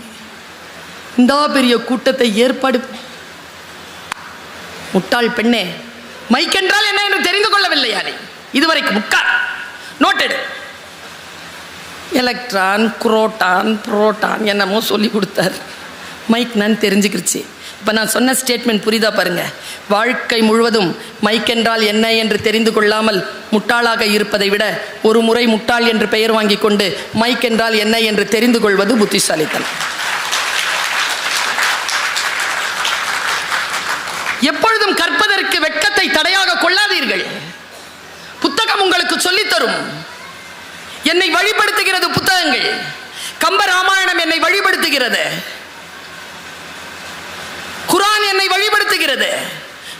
இந்த பெரிய கூட்டத்தை ஏற்பாடு. முட்டாள் பெண்ணே, மைக் என்றால் என்ன என்று தெரிந்து கொள்ளவில்லையா நீ இதுவரைக்கும்? முக்கால் நோட்டெடு. எலக்ட்ரான், குரோட்டான், புரோட்டான் என்னமோ சொல்லி கொடுத்தார். மைக் நான் தெரிஞ்சுக்கிடுச்சு. இப்போ நான் சொன்ன ஸ்டேட்மெண்ட் புரியுதா பாருங்க. வாழ்க்கை முழுவதும் மைக் என்றால் என்ன என்று தெரிந்து கொள்ளாமல் முட்டாளாக இருப்பதை விட ஒரு முறை முட்டாள் என்று பெயர் வாங்கி கொண்டு மைக் என்றால் என்ன என்று தெரிந்து கொள்வது புத்திசாலித்தனம். எப்பொழுதும் கற்பதற்கு வெட்கத்தை தடையாக கொள்ளாதீர்கள். புத்தகம் உங்களுக்கு சொல்லித்தரும். என்னை வழிபடுத்துகிறது புத்தகங்கள். கம்ப ராமாயணம் என்னை வழிபடுத்துகிறது. குர்ஆன் என்னை வழிபடுத்துகிறது.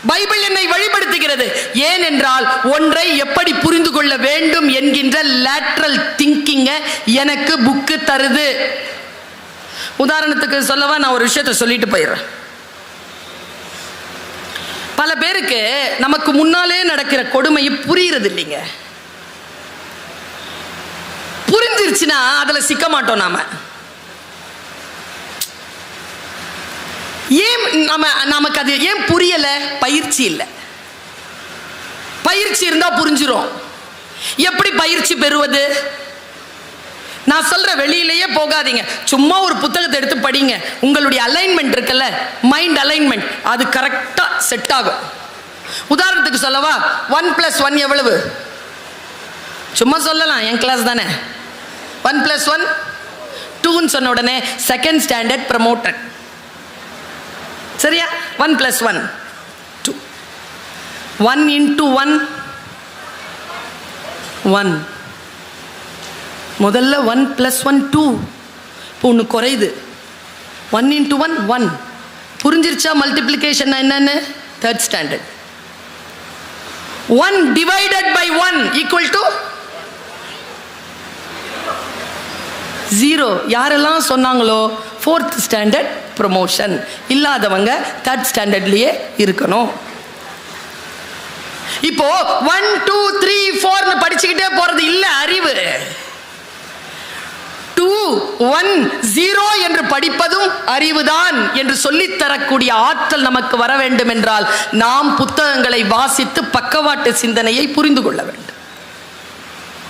பைபிள் என்னை வழிபடுத்துகிறது. ஏனென்றால் ஒன்றை எப்படி புரிந்து கொள்ள வேண்டும் என்கின்ற லேட்ரல் திங்கிங்க எனக்கு புக்கு தருது. உதாரணத்துக்கு சொல்லவா, நான் ஒரு விஷயத்தை சொல்லிட்டு போயிடுறேன். பல பேருக்கு நமக்கு முன்னாலே நடக்கிற கொடுமையை புரியுறது இல்லைங்க. புரிஞ்சிருச்சுன்னா அதுல சிக்க மாட்டோம். நாம ஏன் நமக்கு அது ஏன் புரியல? பயிற்சி இல்லை. பயிற்சி இருந்தா புரிஞ்சிரும். எப்படி பயிற்சி பெறுவது? நான் சொல்ற வெளியிலேயே போகாதீங்க. சும்மா ஒரு புத்தகத்தை எடுத்து படிங்க. உங்களுடைய அலைன்மெண்ட் இருக்குல்ல, மைண்ட் அலைன்மெண்ட், அது கரெக்டா செட் ஆகும். உதாரணத்துக்கு சொல்லவா, 1+1 எவ்வளவு? சும்மா சொல்லலாம், என் கிளாஸ் தானே. 1+1 2 சொன்ன உடனே செகண்ட் ஸ்டாண்டர்ட் ப்ரமோட்டட். சரியா? 1+1 2. 1 into 1 1. முதல்ல 1+1 2. இப்போ ஒன்று குறையுது. 1 into 1 1. புரிஞ்சிருச்சா மல்டிப்ளிகேஷன் என்னன்னு? Third standard. 1 divided by 1 equal to 0. யாரெல்லாம் சொன்னாங்களோ ஃபோர்த் ஸ்டாண்டர்ட் ப்ரமோஷன். இல்லாதவங்க தேர்ட் ஸ்டாண்டர்ட்லயே இருக்கணும். இப்போ 1 2 3 4 படிச்சுக்கிட்டே போறது இல்ல அறிவு. 2 1 0 என்று படிப்பதும் அறிவுதான் என்று சொல்லித்தரக்கூடிய ஆற்றல் நமக்கு வர வேண்டும் என்றால் நாம் புத்தகங்களை வாசித்து பக்கவாட்டு சிந்தனையை புரிந்து கொள்ள வேண்டும்.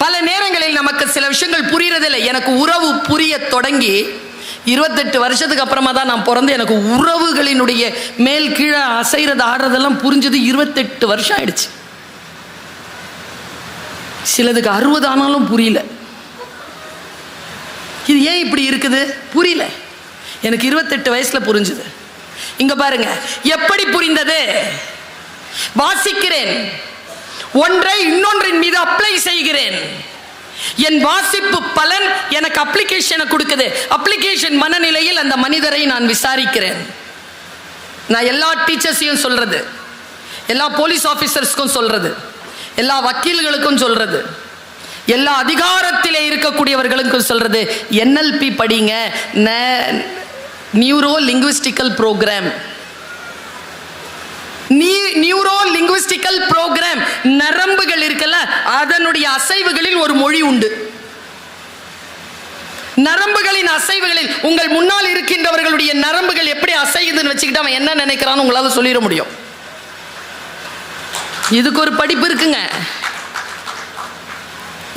பல நேரங்களில் நமக்கு சில விஷயங்கள் புரியறதில்லை. எனக்கு உறவு புரிய தொடங்கி 28 வருஷத்துக்கு அப்புறமா தான் நான் பிறந்து எனக்கு உறவுகளினுடைய மேல் கீழே அசைறது ஆடுறதெல்லாம் புரிஞ்சது 28 வருஷம் ஆயிடுச்சு. சிலதுக்கு 60 ஆனாலும் புரியல. இது ஏன் இப்படி இருக்குது புரியல. எனக்கு 28 வயசுல புரிஞ்சுது. இங்க பாருங்க எப்படி புரிந்தது. வாசிக்கிறேன், ஒன்றை இன்னொன்றின் மீது அப்ளை செய்கிறேன். என் வாசிப்பு பலன் எனக்கு அப்ளிகேஷனை கொடுக்குது. அப்ளிகேஷன் மனநிலையில் அந்த மனிதரை நான் விசாரிக்கிறேன். நான் எல்லா டீச்சர்ஸையும் சொல்றது, எல்லா போலீஸ் ஆபீசர்ஸ்க்கும் சொல்றது, எல்லா வக்கீல்களுக்கும் சொல்றது, எல்லா அதிகாரத்திலே இருக்கக்கூடியவர்களுக்கும் சொல்றது, NLP படிங்க, neuro linguistical program. Neuro linguistical program. நரம்புகள் இருக்கல, அதனுடைய அசைவுகளில் ஒரு மொழி உண்டு. நரம்புகளின் அசைவுகளில் உங்கள் முன்னால் இருக்கின்றவர்களுடைய நரம்புகள் எப்படி அசையுதுன்னு வச்சுக்கிட்டு அவன் என்ன நினைக்கிறான்னு உங்களால சொல்லிட முடியும். இதுக்கு ஒரு படிப்பு இருக்குங்க.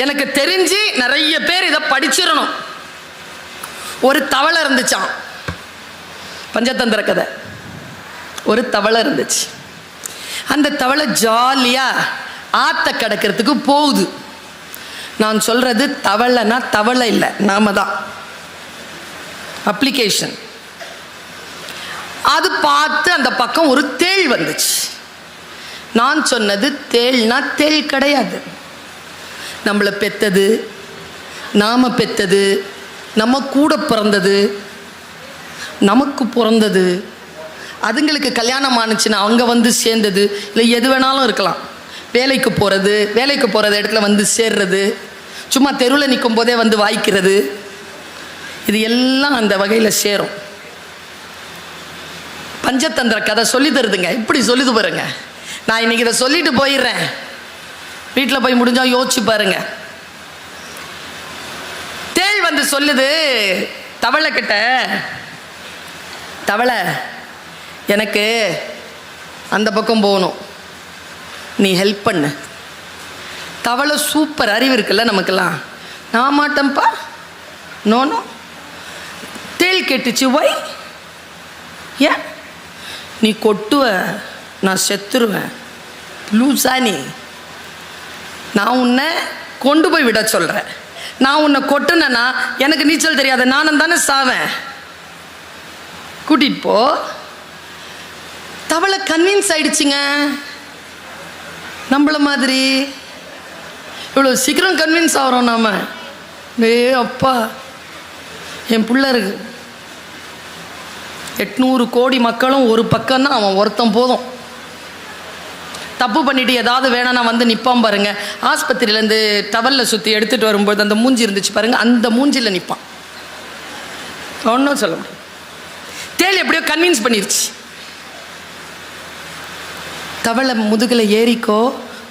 எனக்கு தெரிஞ்சு நிறைய பேர் இதை படிச்சிடணும். ஒரு தவளை இருந்துச்சான், பஞ்சதந்திர கதை. ஒரு தவளை இருந்துச்சு. அந்த தவளை ஜாலியா ஆத்த கடக்கிறதுக்கு போகுது. நான் சொல்றது தவளைனா தவளை இல்லை, நாம தான் அப்ளிகேஷன். அது பார்த்து அந்த பக்கம் ஒரு தேள் வந்துச்சு. நான் சொன்னது தேள்னா தேள் கிடையாது. நம்மளை பெத்தது, நாம பெத்தது, நம்ம கூட பிறந்தது, நமக்கு பிறந்தது, அதுங்களுக்கு கல்யாணம் ஆணுச்சுன்னா அவங்க வந்து சேர்ந்தது, இல்லை எது வேணாலும் இருக்கலாம். வேலைக்கு போகிறது இடத்துல வந்து சேர்றது, சும்மா தெருவில் நிற்கும் போதே வந்து வாய்க்கிறது, இது எல்லாம் அந்த வகையில் சேரும். பஞ்சதந்திர கதை சொல்லி தருதுங்க. இப்படி சொல்லிது பாருங்க. நான் இன்னைக்கு இதை சொல்லிட்டு போயிடுறேன். வீட்டில் போய் முடிஞ்சா யோசிச்சு பாருங்க. தேள் வந்து சொல்லுது தவளை கிட்ட, தவளை எனக்கு அந்த பக்கம் போகணும், நீ ஹெல்ப் பண்ணு. தவளை சூப்பர் அறிவு இருக்குல்ல நமக்கெல்லாம். நான் மாட்டேன்ப்பா, நோனோ. தேள் கேட்டுச்சு, வை? ஏன்? நீ கொட்டுவ, நான் செத்துருவேன். லூசா நீ? நான் உன்னை கொண்டு போய் விட சொல்கிறேன். நான் உன்னை கொட்டுனேன்னா எனக்கு நீச்சல் தெரியாது, நானும் தானே சாவேன். கூட்டிகிட்டு போ. தவளை கன்வின்ஸ் ஆயிடுச்சுங்க. நம்மள மாதிரி இவ்வளோ சீக்கிரம் கன்வின்ஸ் ஆகிறோம் நாம. அப்பா, என் பிள்ளை இருக்கு, 800 கோடி மக்களும் ஒரு பக்கம்னா அவன் ஒருத்தன் போதும். தப்பு பண்ணிட்டு ஏதாவது வேணா வந்து நிற்பான் பாருங்க. ஆஸ்பத்திரியிலேருந்து டவலில் சுற்றி எடுத்துகிட்டு வரும்போது அந்த மூஞ்சி இருந்துச்சு பாருங்க, அந்த மூஞ்சியில் நிற்பான். ஒன்றும் சொல்ல முடியும். தேள் எப்படியோ கன்வின்ஸ் பண்ணிருச்சு. தவளை முதுகில் ஏறிக்கோ,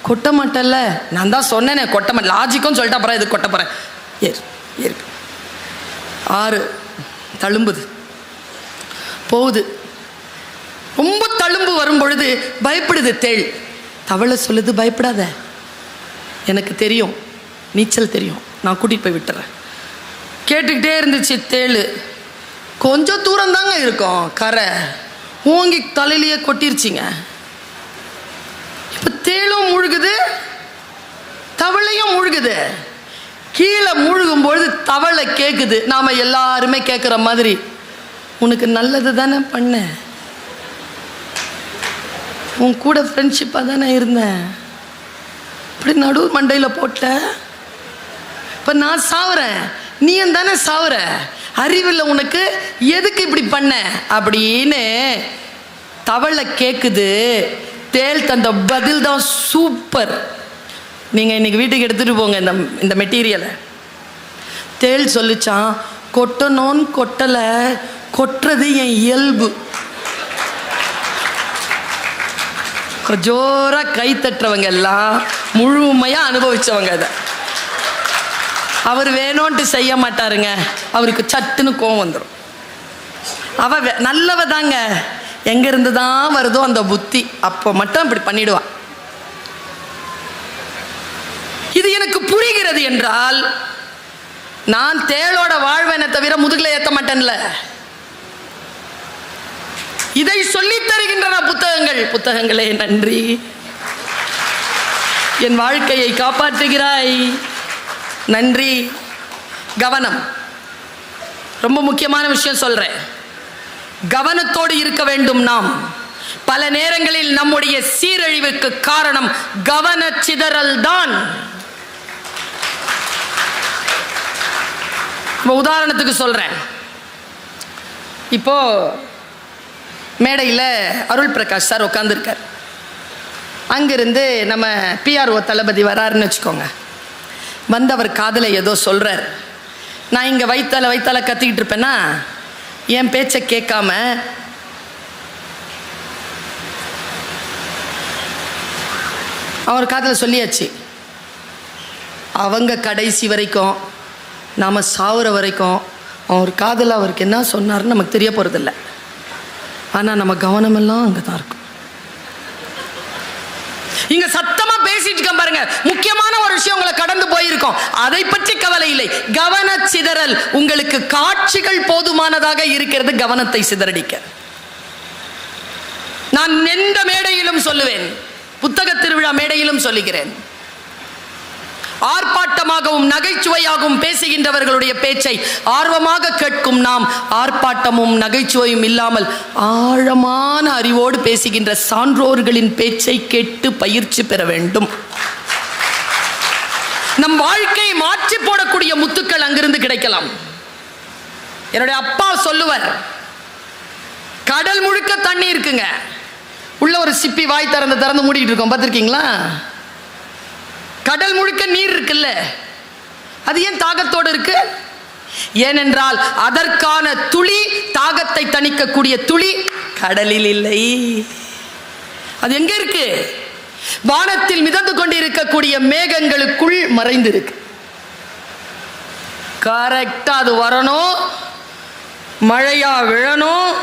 கொட்ட மாட்டல்ல. நான் தான் சொன்னேனே கொட்ட மாட்டேன், லாஜிக்கும் சொல்லிட்டு அப்புறம் இது கொட்ட போகிறேன். ஏறு. 6 தழும்புது போகுது. ரொம்ப தழும்பு வரும் பொழுது பயப்படுது தேள். தவளை சொல்லுது, பயப்படாத, எனக்கு தெரியும், நீச்சல் தெரியும், நான் கூட்டிகிட்டு போய் விட்டுறேன். கேட்டுக்கிட்டே இருந்துச்சு தேள். கொஞ்சம் தூரம் தாங்க இருக்கும் கரை, ஓங்கி தலையிலேயே கொட்டிருச்சிங்க. இப்போ தேளும் முழுகுது, தவளையும் முழுகுது. கீழே முழுகும்பொழுது தவளை கேட்குது, நாம் எல்லாருமே கேட்குற மாதிரி, உனக்கு நல்லது தானே பண்ணேன், உன் கூட ஃப்ரெண்ட்ஷிப்பாக தானே இருந்தேன், இப்படி நடு மண்டையில் போட்ட, இப்போ நான் சாவுறேன், நீயும் தானே சாவுற, அறிவில்லை உனக்கு, எதுக்கு இப்படி பண்ண அப்படின்னு தவளை கேட்குது. தேள் தந்த பதில் தான் சூப்பர். நீங்கள் இன்னைக்கு வீட்டுக்கு எடுத்துகிட்டு போங்க இந்த மெட்டீரியலை. தேள் சொல்லிச்சான், கொட்டணும்னு கொட்டலை, கொட்டுறது என் இயல்பு. ஜோராக கை தட்டுறவங்க எல்லாம் முழுமையாக அனுபவிச்சவங்க. அதை அவர் வேணும்ன்ட்டு செய்ய மாட்டாருங்க, அவருக்கு சட்டுன்னு கோவம் வந்துடும். அவ நல்லவ தாங்க, எங்கேருந்து தான் வருதோ அந்த புத்தி, அப்போ மட்டும் இப்படி பண்ணிடுவா. இது எனக்கு புரிகிறது என்றால் நான் தேளோட வாழ்வேனை தவிர முதுகில் ஏற்ற மாட்டேன்ல. இதை சொல்லித் தருகின்றன புத்தகங்களே, நன்றி. என் வாழ்க்கையை காப்பாற்றுகிறாய், நன்றி. கவனம் ரொம்ப முக்கியமான விஷயம் சொல்றேன். கவனத்தோடு இருக்க வேண்டும் நாம். பல நேரங்களில் நம்முடைய சீரழிவுக்கு காரணம் கவனச்சிதறல் தான். உதாரணத்துக்கு சொல்றேன். இப்போ மேடையில் அருள் பிரகாஷ் சார் உட்காந்துருக்கார். அங்கிருந்து நம்ம பிஆர்ஓ தளபதி வராருன்னு வச்சுக்கோங்க. வந்தவர் காதில் ஏதோ சொல்கிறார். நான் இங்கே வைத்தால கத்திக்கிட்டு இருப்பேன்னா என் பேச்சை கேட்காம அவர் காதில் சொல்லியாச்சு. அவங்க கடைசி வரைக்கும், நாம் சாவுற வரைக்கும் அவர் காதில் அவருக்கு என்ன சொன்னார்னு நமக்கு தெரிய போகிறதில்ல. ஆனால் நம்ம கவனமெல்லாம் அங்கே தான் இருக்கும். இங்க சத்தமா பேசிட்டு இருக்க பாருங்க, முக்கியமான ஒரு விஷயம் உங்களை கடந்து போயிருக்கோம், அதை பற்றி கவலை இல்லை. கவன சிதறல். உங்களுக்கு காட்சிகள் போதுமானதாக இருக்கிறது கவனத்தை சிதறடிக்க. நான் எந்த மேடையிலும் சொல்லுவேன், புத்தக திருவிழா மேடையிலும் சொல்லுகிறேன், ஆர்ப்பாட்டமாகவும் நகைச்சுவையாகவும் பேசுகின்றவர்களுடைய பேச்சை ஆர்வமாக கேட்கும் நாம் ஆர்ப்பாட்டமும் நகைச்சுவையும் இல்லாமல் ஆழமான அறிவோடு பேசுகின்ற சான்றோர்களின் பேச்சை கேட்டு பயிற்சி பெற வேண்டும். நம் வாழ்க்கையை மாற்றி போடக்கூடிய முத்துக்கள் அங்கிருந்து கிடைக்கலாம். என்னுடைய அப்பா சொல்லுவார், கடல் முழுக்க தண்ணி இருக்குங்க, உள்ள ஒரு சிப்பி வாய் திறந்து மூடிட்டு இருக்கோம், பார்த்துருக்கீங்களா? கடல் முழுக்க நீர் இருக்குல்ல, அது ஏன் தாகத்தோடு இருக்கு? ஏனென்றால் அதற்கான துளி, தாகத்தை தணிக்கக்கூடிய துளி கடலில் இல்லை. அது எங்க இருக்கு? வானத்தில் மிதந்து கொண்டு இருக்கக்கூடிய மேகங்களுக்குள் மறைந்திருக்கு. கரெக்டா அது வரணும், மழையா விழணும்,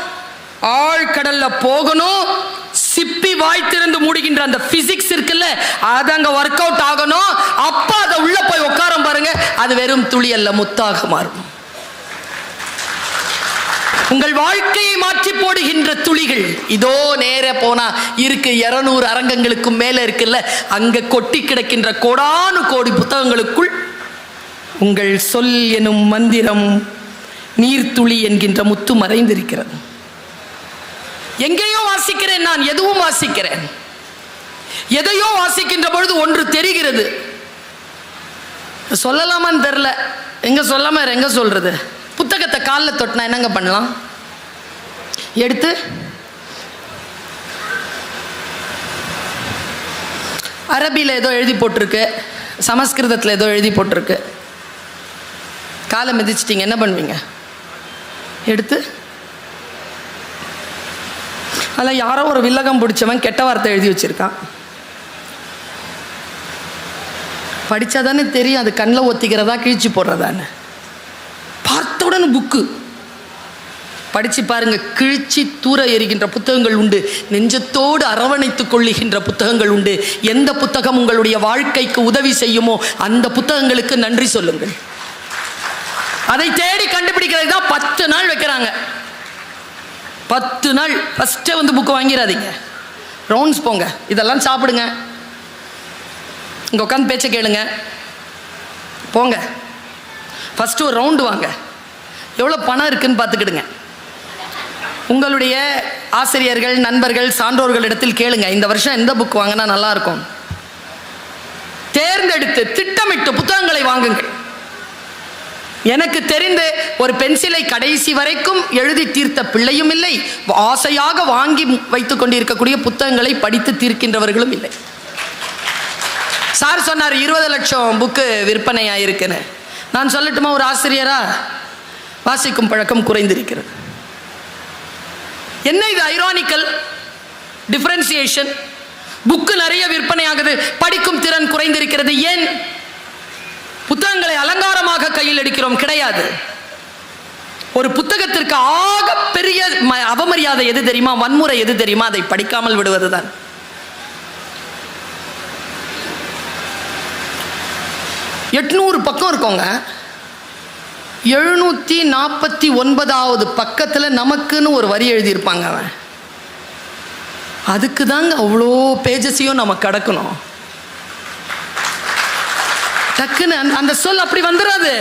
ஆழ்கடல்ல போகணும், சிப்பி வாய்த்திருந்து மூடுகின்ற அந்த பிசிக்ஸ் இருக்குல்ல, அது அங்க ஒர்க் அவுட் ஆகணும். அப்ப அதை உள்ள போய் உட்காரம் பாருங்க, அது வெறும் துளி அல்ல, முத்தாக மாறும். உங்கள் வாழ்க்கையை மாற்றி போடுகின்ற துளிகள். இதோ நேர போனா இருக்கு 200 அரங்கங்களுக்கு மேல இருக்குல்ல, அங்க கொட்டி கிடக்கின்ற கோடானு கோடி புத்தகங்களுக்குள் உங்கள் சொல் எனும் மந்திரம் நீர்த்துளி என்கின்ற முத்து மறைந்திருக்கிறது. எங்கேயோ வாசிக்கிறேன், நான் எதுவும் வாசிக்கிறேன். எதையோ வாசிக்கின்ற பொழுது ஒன்று தெரிகிறது. சொல்லலாமான்னு தெரியல, எங்க சொல்லாம எங்க சொல்றது. புத்தகத்தை காலில் தொட்டினா என்னங்க பண்ணலாம்? எடுத்து அரபியில் ஏதோ எழுதி போட்டிருக்கு, சமஸ்கிருதத்தில் ஏதோ எழுதி போட்டிருக்கு, காலை மிதிச்சிட்டிங்க, என்ன பண்ணுவீங்க? எடுத்து அதில் யாரோ ஒரு வில்லகம் பிடிச்சவன் கெட்ட வார்த்தை எழுதி வச்சிருக்கான். படித்தாதானே தெரியும் அது கண்ணில் ஒத்திக்கிறதா கிழிச்சு போடுறதான்னு. பார்த்த உடனே புக்கு படித்து பாருங்க, கிழிச்சி தூர எறிகின்ற புத்தகங்கள் உண்டு, நெஞ்சத்தோடு அரவணைத்துக் கொள்ளுகின்ற புத்தகங்கள் உண்டு. எந்த புத்தகம் உங்களுடைய வாழ்க்கைக்கு உதவி செய்யுமோ அந்த புத்தகங்களுக்கு நன்றி சொல்லுங்கள். அதை தேடி கண்டுபிடிக்கிறது தான் 10 நாள் வைக்கிறாங்க. 10 நாள் ஃபஸ்ட்டே வந்து புக்கு வாங்கிடாதீங்க, ரவுண்ட்ஸ் போங்க, இதெல்லாம் சாப்பிடுங்க, இங்கே உட்காந்து பேச்சை கேளுங்க, போங்க, ஃபஸ்ட்டு ஒரு ரவுண்டு வாங்க, எவ்வளோ பணம் இருக்குன்னு பார்த்துக்கிடுங்க. உங்களுடைய ஆசிரியர்கள், நண்பர்கள், சான்றோர்களிடத்தில் கேளுங்க, இந்த வருஷம் எந்த புக் வாங்கினா நல்லாயிருக்கும். தேர்ந்தெடுத்து திட்டமிட்டு புத்தகங்களை வாங்குங்கள். எனக்கு தெரிந்து ஒரு பென்சிலை கடைசி வரைக்கும் எழுதி தீர்த்த பிள்ளையும் இல்லை, ஆசையாக வாங்கி வைத்துக் கொண்டிருக்கக்கூடிய புத்தகங்களை படித்து தீர்க்கின்றவர்களும் இல்லை. சார் சொன்னார் 20 லட்சம் புக்கு விற்பனையாயிருக்குன்னு. நான் சொல்லட்டுமா, ஒரு ஆசிரியரா வாசிக்கும் பழக்கம் குறைந்திருக்கிறது. என்ன இது ஐரானிக்கல் டிஃபரன்சியேஷன்? புக்கு நிறைய விற்பனை ஆகுது, படிக்கும் திறன் குறைந்திருக்கிறது. ஏன்? புத்தகங்களை அலங்காரமாக கையில் எடுக்கிறோம்? கிடையாது. ஒரு புத்தகத்திற்கு ஆக பெரிய அவமரியாதை எது தெரியுமா? வன்முறை எது தெரியுமா? அதை படிக்காமல் விடுவதுதான். எட்நூறு பக்கம் இருக்கோங்க, 749வது பக்கத்தில் நமக்குன்னு ஒரு வரி எழுதியிருப்பாங்க. அவன் அதுக்கு தாங்க அவ்வளோ பேஜஸையும் நம்ம கடக்கணும். டக்குன்னு அந்த சொல் அப்படி வந்துடாது.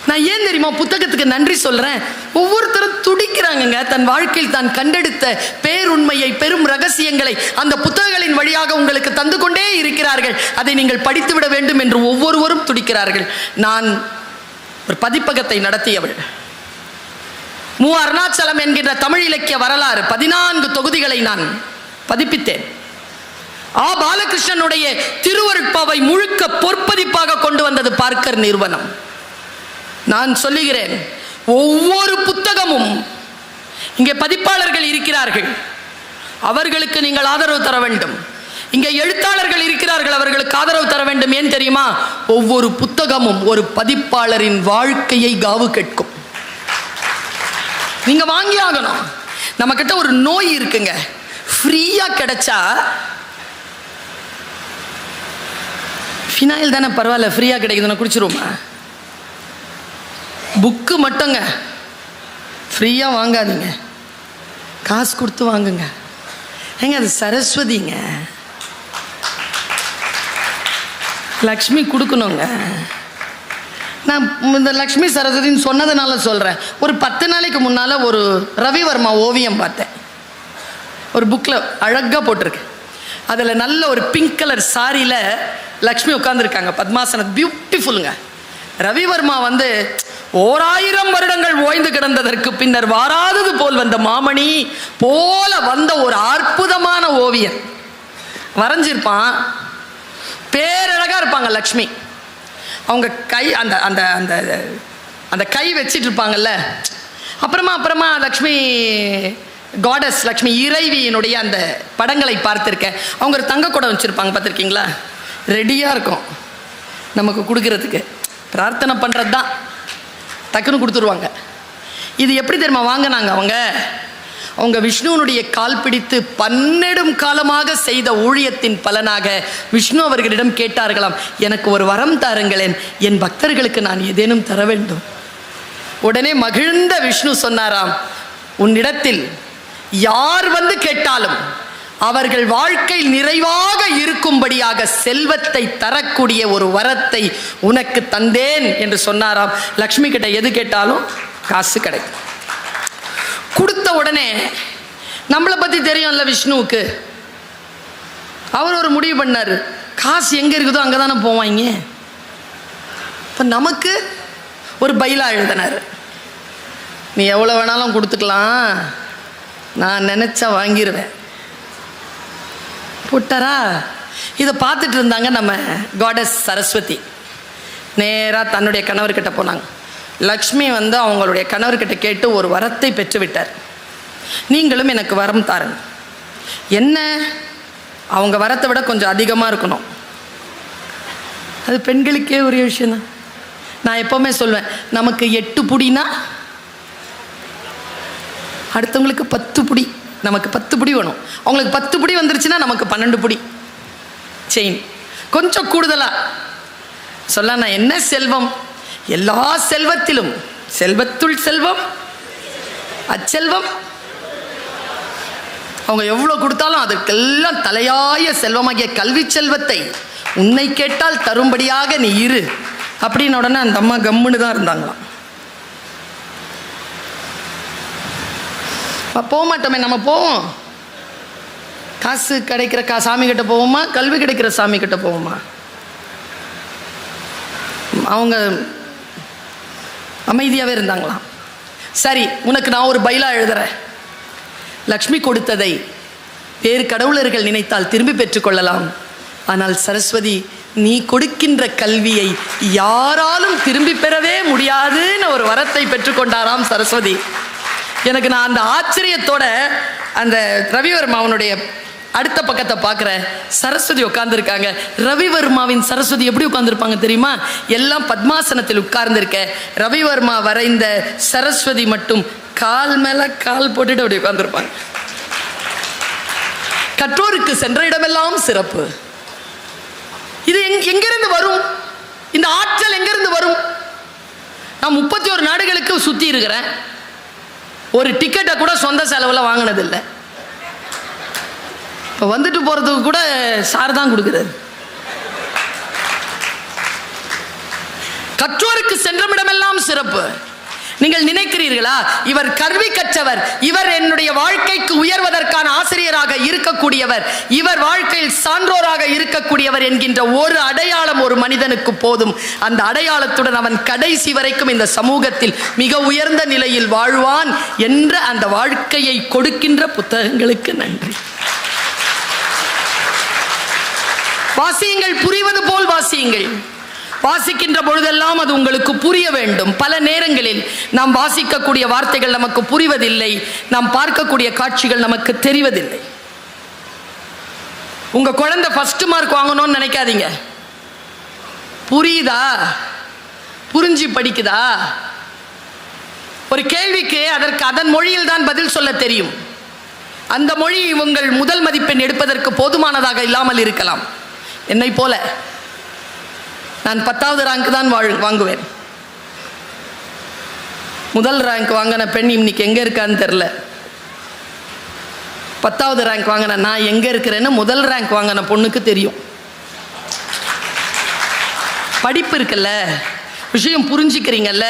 நான் ஏன் தெரியுமா புத்தகத்துக்கு நன்றி சொல்றேன்? ஒவ்வொருத்தரும் துடிக்கிறாங்க, தன் வாழ்க்கையில் தான் கண்டெடுத்த பேருண்மையை, பெரும் ரகசியங்களை அந்த புத்தகங்களின் வழியாக உங்களுக்கு தந்து கொண்டே இருக்கிறார்கள். அதை நீங்கள் படித்து விட வேண்டும் என்று ஒவ்வொருவரும் துடிக்கிறார்கள். நான் ஒரு பதிப்பகத்தை நடத்தியவள். மு. அருணாச்சலம் என்கின்ற தமிழ் இலக்கிய வரலாறு 14 தொகுதிகளை நான் பதிப்பித்தேன். ஆ. பாலகிருஷ்ணனுடைய திருவருட்பாவை முழுக்க பொற்பதிப்பாக கொண்டு வந்தது பார்க்கர் நிறுவனம். நான் சொல்லுகிறேன், ஒவ்வொரு புத்தகமும் இங்கே பதிப்பாளர்கள் இருக்கிறார்கள், அவர்களுக்கு நீங்கள் ஆதரவு தர வேண்டும். இங்கே எழுத்தாளர்கள் இருக்கிறார்கள், அவர்களுக்கு ஆதரவு தர வேண்டும். ஏன் தெரியுமா? ஒவ்வொரு புத்தகமும் ஒரு பதிப்பாளரின் வாழ்க்கையை காவு கேட்கும். நீங்க வாங்கி ஆகணும். நம்ம கிட்ட ஒரு நோய் இருக்குங்க, ஃப்ரீயா கிடைச்சா ஃபினாயில் தானே பரவாயில்ல, ஃப்ரீயா கிடைக்குதுன்னு குடிச்சிருவோமா? புக்கு மட்டுங்க ஃப்ரீயா வாங்காதீங்க, காசு கொடுத்து வாங்குங்க. ஏங்க அது சரஸ்வதிங்க, லக்ஷ்மி கொடுக்கணுங்க. நான் இந்த லக்ஷ்மி சரஸ்வதின்னு சொன்னதுனால சொல்கிறேன். ஒரு 10 நாளைக்கு முன்னால் ஒரு ரவிவர்மா ஓவியம் பார்த்தேன், ஒரு புக்கில் அழகாக போட்டிருக்கு. அதில் நல்ல ஒரு பிங்க் கலர் சாரியில் லக்ஷ்மி உட்காந்துருக்காங்க, பத்மாசனம், பியூட்டிஃபுல்லுங்க. ரவிவர்மா 1000 வருடங்கள் ஓய்ந்து கிடந்ததற்கு பின்னர் வாராதது போல் வந்த மாமணி போல வந்த ஒரு அற்புதமான ஓவியம் வரைஞ்சிருப்பான். பேரழகா இருப்பாங்க லக்ஷ்மி. அவங்க கை அந்த அந்த அந்த அந்த கை வச்சிட்டு இருப்பாங்கல்ல. அப்புறமா லக்ஷ்மி காடஸ், லக்ஷ்மி இறைவியினுடைய அந்த படங்களை பார்த்துருக்கேன். அவங்க ஒரு தங்க குடம் வச்சுருப்பாங்க, பார்த்துருக்கீங்களா? ரெடியாக இருக்கும் நமக்கு கொடுக்கறதுக்கு. பிரார்த்தனை பண்ணுறது தான், டக்குன்னு கொடுத்துருவாங்க. இது எப்படி தெரியுமா வாங்கினாங்க? அவங்க விஷ்ணுவனுடைய கால் பிடித்து 12 காலமாக செய்த ஊழியத்தின் பலனாக விஷ்ணு அவர்களிடம் கேட்டார்களாம், எனக்கு ஒரு வரம் தாருங்களேன், என் பக்தர்களுக்கு நான் ஏதேனும் தர வேண்டும். உடனே மகிழ்ந்த விஷ்ணு சொன்னாராம், உன்னிடத்தில் யார் வந்து கேட்டாலும் அவர்கள் வாழ்க்கை நிறைவாக இருக்கும்படியாக செல்வத்தை தரக்கூடிய ஒரு வரத்தை உனக்கு தந்தேன் என்று சொன்னாராம். லக்ஷ்மி கிட்ட எது கேட்டாலும் காசு கிடைக்கும். கொடுத்த உடனே நம்மளை பற்றி தெரியும்ல விஷ்ணுவுக்கு, அவர் ஒரு முடிவு பண்ணார், காசு எங்கே இருக்குதோ அங்கே தானே போவாங்க. இப்போ நமக்கு ஒரு பைலா எழுதினார், நீ எவ்வளோ வேணாலும் கொடுத்துக்கலாம், நான் நினச்சா வாங்கிடுவேன் போட்டாரா. இதை பார்த்துட்டு இருந்தாங்க நம்ம காடஸ் சரஸ்வதி. நேராக தன்னுடைய கணவர்கிட்ட போனாங்க. லக்ஷ்மி வந்து அவங்களுடைய கணவர்கிட்ட கேட்டு ஒரு வரத்தை பெற்றுவிட்டார். நீங்களும் எனக்கு வரம் தாருங்க. என்ன, அவங்க வரத்தை விட கொஞ்சம் அதிகமாக இருக்கணும். அது பெண்களுக்கே ஒரு விஷயம்தான். நான் எப்போவுமே சொல்வேன், நமக்கு 8 புடினா அடுத்தவங்களுக்கு 10 புடி, நமக்கு 10 புடி வேணும். அவங்களுக்கு 10 புடி வந்துருச்சுன்னா நமக்கு 12 புடி செயின். கொஞ்சம் கூடுதலாக சொல்ல, நான் என்ன செல்வம், எல்லா செல்வத்திலும் செல்வத்துள் செல்வம் அச்செல்வம். அவங்க எவ்வளோ கொடுத்தாலும் அதுக்கெல்லாம் தலையாய செல்வமாகிய கல்வி செல்வத்தை உன்னை கேட்டால் தரும்படியாக நீ இரு அப்படின்னு உடனே அந்த அம்மா கம்முன்னு தான் இருந்தாங்களாம். போக மாட்டோமே, நம்ம போவோம். காசு கிடைக்கிற சாமி கிட்ட போவோமா, கல்வி கிடைக்கிற சாமி கிட்ட போவோமா? அவங்க அமைதியாகவே இருந்தாங்களாம். சரி, உனக்கு நான் ஒரு பைலா எழுதுறேன். லக்ஷ்மி கொடுத்ததை வேறு கடவுளர்கள் நினைத்தால் திரும்பி பெற்றுக்கொள்ளலாம். ஆனால் சரஸ்வதி, நீ கொடுக்கின்ற கல்வியை யாராலும் திரும்பி பெறவே முடியாதுன்னு ஒரு வரத்தை பெற்றுக்கொண்டாராம் சரஸ்வதி. எனக்கு நான் அந்த ஆச்சரியத்தோட அந்த ரவிவர்மாவனுடைய அடுத்த பக்கத்தை பார்க்குறேன். சரஸ்வதி உட்கார்ந்துருக்காங்க. ரவிவர்மாவின் சரஸ்வதி எப்படி உட்கார்ந்துருப்பாங்க தெரியுமா? எல்லாம் பத்மாசனத்தில் உட்கார்ந்துருக்க. ரவிவர்மா வரைந்த சரஸ்வதி மட்டும் கால் மேலே கால் போட்டுட்டு அப்படி உட்கார்ந்துருப்பாங்க. கற்றோருக்கு சென்ற இடமெல்லாம் சிறப்பு. இது எங்கிருந்து வரும்? இந்த ஆற்றல் எங்கிருந்து வரும்? நான் 31 நாடுகளுக்கு சுற்றி இருக்கிறேன். ஒரு டிக்கெட்டை கூட சொந்த செலவில் வாங்கினதில்லை. இப்போ வந்துட்டு போகிறதுக்கு கூட சார் தான் கொடுக்குறாரு. கற்றோருக்கு சென்றமிடமெல்லாம் சிறப்பு. நீங்கள் நினைக்கிறீர்களா, இவர் கல்வி கற்றவர், இவர் என்னுடைய வாழ்க்கைக்கு உயர்வதற்கான ஆசிரியராக இருக்கக்கூடியவர், இவர் வாழ்க்கையில் சான்றோராக இருக்கக்கூடியவர் என்கின்ற ஒரு அடையாளம் ஒரு மனிதனுக்கு போதும். அந்த அடையாளத்துடன் அவன் கடைசி வரைக்கும் இந்த சமூகத்தில் மிக உயர்ந்த நிலையில் வாழ்வான் என்ற அந்த வாழ்க்கையை கொடுக்கின்ற புத்தகங்களுக்கு நன்றி. வாசியுங்கள், புரிவது போல் வாசியுங்கள். வாசிக்கின்ற பொழுதெல்லாம் அது உங்களுக்கு புரிய வேண்டும். பல நேரங்களில் நாம் வாசிக்கக்கூடிய வார்த்தைகள் நமக்கு புரிவதில்லை, நாம் பார்க்கக்கூடிய காட்சிகள் நமக்கு தெரிவதில்லை. உங்க குழந்தை ஃபர்ஸ்ட் மார்க் வாங்கணும்னு நினைக்காதீங்க. புரியுதா, புரிஞ்சு படிக்குதா? ஒரு கேள்விக்கு அதற்கு அதன் மொழியில் தான் பதில் சொல்ல தெரியும். அந்த மொழி உங்கள் முதல் மதிப்பெண் எடுப்பதற்கு போதுமானதாக இல்லாமல் இருக்கலாம். என்னை போல நான் 10வது ரேங்க் தான் வாங்குவேன். முதல் ரேங்க் வாங்கின பெண் இன்னைக்கு எங்கே இருக்கான்னு தெரில. 10வது ரேங்க் வாங்கின நான் எங்கே இருக்கிறேன்னு முதல் ரேங்க் வாங்கின பொண்ணுக்கு தெரியும். படிப்பு இருக்குல்ல, விஷயம் புரிஞ்சுக்கிறீங்கல்ல,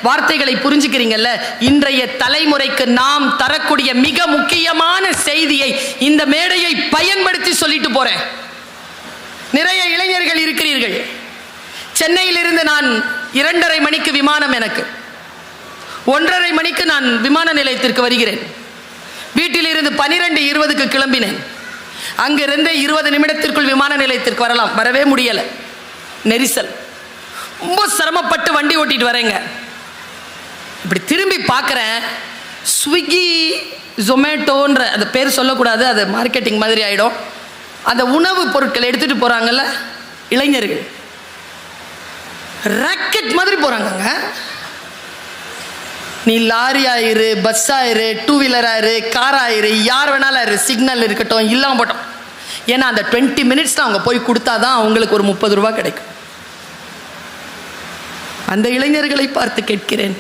வார்த்தைகளை புரிஞ்சுக்கிறீங்கல்ல. இன்றைய தலைமுறைக்கு நாம் தரக்கூடிய மிக முக்கியமான செய்தியை இந்த மேடையை பயன்படுத்தி சொல்லிட்டு போறேன். நிறைய இளைஞர்கள் இருக்கிறீர்கள். சென்னையிலிருந்து நான் 2:30 மணிக்கு விமானம், எனக்கு 1:30 மணிக்கு நான் விமான நிலையத்திற்கு வருகிறேன். வீட்டிலிருந்து 12:20க்கு கிளம்பினேன். அங்கிருந்து 20 நிமிடத்திற்குள் விமான நிலையத்திற்கு வரலாம், வரவே முடியலை, நெரிசல். ரொம்ப சிரமப்பட்டு வண்டி ஓட்டிட்டு வரேங்க. இப்படி திரும்பி பார்க்குறேன், ஸ்விக்கி ஜொமேட்டோன்ற அந்த பேர் சொல்லக்கூடாது, அது மார்க்கெட்டிங் மாதிரி ஆகிடும். அந்த உணவு பொருட்களை எடுத்துகிட்டு போகிறாங்கல்ல இளைஞர்கள், ராக்கெட் மாதிரி போகிறாங்கங்க. நீ லாரி ஆயிரு, பஸ் ஆயிரு, 2 வீலர் ஆயிரு, கார் ஆயிரு, யார் வேணாலும் ஆயிரு, சிக்னல் இருக்கட்டும் இல்லாமல் போட்டோம். ஏன்னா அந்த 20 மினிட்ஸ் அவங்க போய் கொடுத்தா தான் அவங்களுக்கு ஒரு 30 ரூபா கிடைக்கும். அந்த இளைஞர்களை பார்த்து கேட்கிறேன்,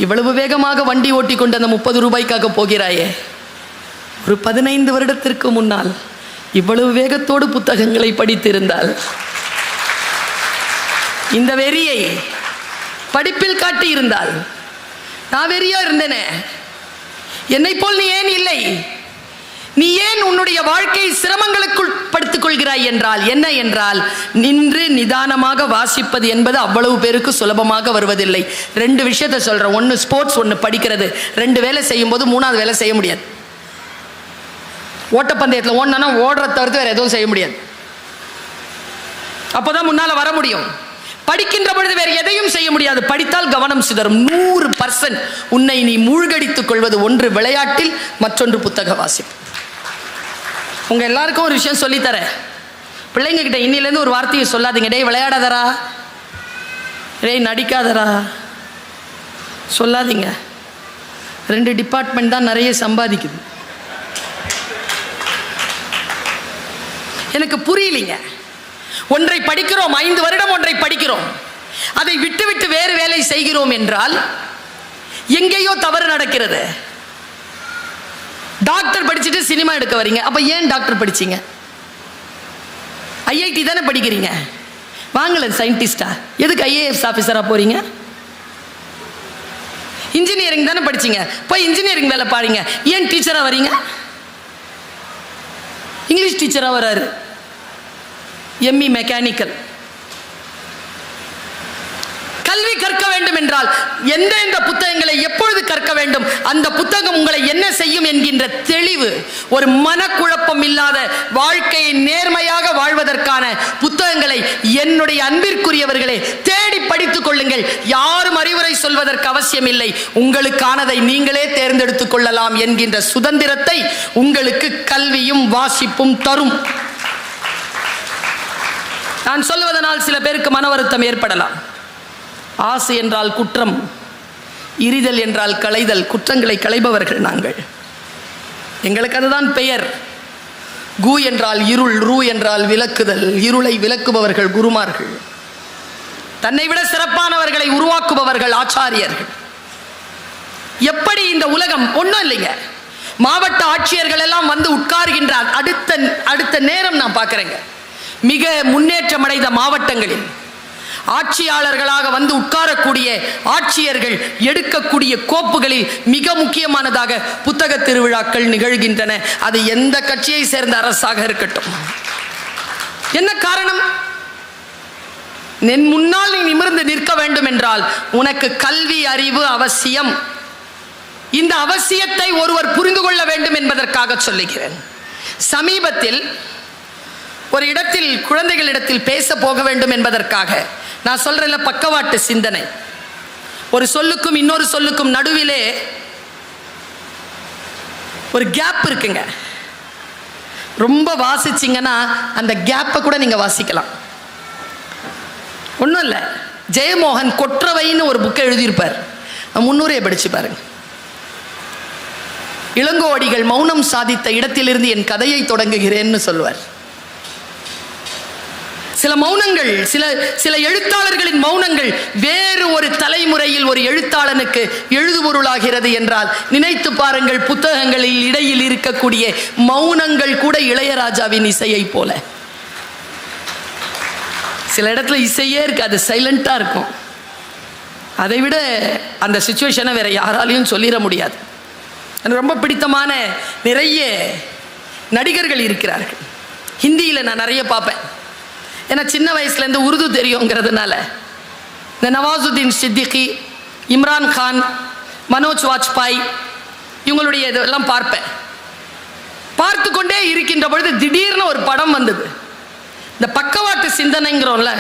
இவ்வளவு வேகமாக வண்டி ஓட்டி கொண்டு அந்த 30 ரூபாய்க்காக போகிறாயே, ஒரு 15 வருடத்திற்கு முன்னால் இவ்வளவு வேகத்தோடு புத்தகங்களை படித்திருந்தால், இந்த வெறியை படிப்பில் காட்டி இருந்தால், நான் வெறியா இருந்தேனே, என்னை போல் நீ ஏன் இல்லை? நீ ஏன் உன்னுடைய வாழ்க்கையை சிரமங்களுக்குள் படுத்திக் கொள்கிறாய் என்றால் என்ன என்றால், நின்று நிதானமாக வாசிப்பது என்பது அவ்வளவு பேருக்கு சுலபமாக வருவதில்லை. 2 விஷயத்தை சொல்றேன். ஒன்று ஸ்போர்ட்ஸ், ஒன்று படிக்கிறது. 2 வேலை செய்யும் போது 3வது வேலை செய்ய முடியாது. ஓட்டப்பந்தயத்தில் ஓடனா ஓடுறத தவிர்த்து வேற எதுவும் செய்ய முடியாது. அப்போதான் முன்னால வர முடியும். படிக்கின்ற பொழுது வேறு எதையும் செய்ய முடியாது. படித்தால் கவனம் சிதறும். 100% உன்னை நீ மூழ்கடித்துக் கொள்வது ஒன்று விளையாட்டில், மற்றொன்று புத்தக வாசிப்பு. உங்க எல்லாருக்கும் ஒரு விஷயம் சொல்லித்தரேன். பிள்ளைங்க கிட்ட இன்னிலேருந்து ஒரு வார்த்தையை சொல்லாதீங்க. டேய் விளையாடாதரா, டேய் நடிக்காதரா சொல்லாதீங்க. 2 டிபார்ட்மெண்ட் தான் நிறைய சம்பாதிக்குது. எனக்கு புரியலைங்க. ஒன்றை படிக்கிறோம், 5 வருடம் ஒன்றை படிக்கிறோம், அதை விட்டு விட்டு வேறு வேலை செய்கிறோம் என்றால் எங்கேயோ தவறு நடக்கிறது. டாக்டர் படிச்சுட்டு சினிமா எடுக்க வரீங்க, அப்ப ஏன் டாக்டர் படிச்சீங்க? ஐஐடி தானே படிக்கிறீங்க, வாங்கல சயின்டிஸ்டா, எதுக்கு ஐஏஎஸ் ஆஃபீஸரா போறீங்க? இன்ஜினியரிங் தானே படிச்சீங்க, போய் இன்ஜினியரிங் வேலை பாருங்க. ஏன் டீச்சரா வரீங்க? இங்கிலீஷ் டீச்சரா வராரு, எம்இ மெக்கானிக்கல். கல்வி கற்க வேண்டும் என்றால் எந்தெந்த புத்தகங்களை எப்பொழுது கற்க வேண்டும், அந்த புத்தகம் உங்களை என்ன செய்யும் என்கின்ற தெளிவு, ஒரு மனக்குழப்பம் இல்லாத வாழ்க்கையை நேர்மையாக வாழ்வதற்கான புத்தகங்களை என்னுடைய அன்பிற்குரியவர்களே தேடி படித்துக் கொள்ளுங்கள். யாரும் அறிவுரை சொல்வதற்கு அவசியம் இல்லை. உங்களுக்கானதை நீங்களே தேர்ந்தெடுத்துக் கொள்ளலாம் என்கின்ற சுதந்திரத்தை உங்களுக்கு கல்வியும் வாசிப்பும் தரும். நான் சொல்வதனால் சில பேருக்கு மன வருத்தம் ஏற்படலாம். ஆசை என்றால் குற்றம், இரிதல் என்றால் களைதல். குற்றங்களை களைபவர்கள் நாங்கள், எங்களுக்கு அதுதான் பெயர். கு என்றால் இருள், ரு என்றால் விளக்குதல். இருளை விளக்குபவர்கள் குருமார்கள், தன்னை விட சிறப்பானவர்களை உருவாக்குபவர்கள் ஆச்சாரியர்கள். எப்படி இந்த உலகம் ஒன்றும் இல்லைங்க. மாவட்ட ஆட்சியர்கள் எல்லாம் வந்து உட்கார்கின்றார். அடுத்த நேரம் நான் பார்க்கிறேங்க, மிக முன்னேற்றம் அடைந்த மாவட்டங்களில் ஆட்சியாளர்களாக வந்து உட்காரக்கூடிய ஆட்சியர்கள் எடுக்கக்கூடிய கோப்புகளில் மிக முக்கியமானதாக புத்தக திருவிழாக்கள் நிகழ்கின்றன. அது எந்த கட்சியை சேர்ந்த அரசாக இருக்கட்டும். என்ன காரணம்? முன்னால் நீ நிமிர்ந்து நிற்க வேண்டும் என்றால் உனக்கு கல்வி அறிவு அவசியம். இந்த அவசியத்தை ஒருவர் புரிந்து கொள்ள வேண்டும் என்பதற்காக சொல்லுகிறேன். சமீபத்தில் ஒரு இடத்தில் குழந்தைகளிடத்தில் பேச போக வேண்டும் என்பதற்காக, நான் சொல்றேன்ல பக்கவாட்டு சிந்தனை, ஒரு சொல்லுக்கும் இன்னொரு சொல்லுக்கும் நடுவிலே ஒரு கேப் இருக்குங்க. ரொம்ப வாசிச்சிங்கன்னா அந்த கேப்பை கூட நீங்க வாசிக்கலாம். ஒன்றும் இல்லை, ஜெயமோகன் கொற்றவைன்னு ஒரு புக்கை எழுதியிருப்பார். 300 படிச்சு பாருங்க. இளங்கோவடிகள் மௌனம் சாதித்த இடத்திலிருந்து என் கதையை தொடங்குகிறேன்னு சொல்வார். சில மௌனங்கள், சில எழுத்தாளர்களின் மௌனங்கள் வேறு ஒரு தலைமுறையில் ஒரு எழுத்தாளனுக்கு எழுதுபொருளாகிறது என்றால் நினைத்து பாருங்கள். புத்தகங்களில் இடையில் இருக்கக்கூடிய மௌனங்கள் கூட இளையராஜாவின் இசையை போல. சில இடத்துல இசையே இருக்காது, சைலண்டா இருக்கும். அதை விட அந்த சிச்சுவேஷனை வேற யாராலையும் சொல்லிட முடியாது. எனக்கு ரொம்ப பிடித்தமான நிறைய நடிகர்கள் இருக்கிறார்கள். ஹிந்தியில் நான் நிறைய பார்ப்பேன். ஏன்னா சின்ன வயசுலேருந்து உருது தெரியுங்கிறதுனால இந்த நவாசுதீன் சித்திகி, இம்ரான் கான், மனோஜ் வாஜ்பாய் இவங்களுடைய இதெல்லாம் பார்ப்பேன். பார்த்து கொண்டே இருக்கின்ற பொழுது திடீர்னு ஒரு படம் வந்தது. இந்த பக்கவாட்டு சிந்தனைங்கிறோம்ல,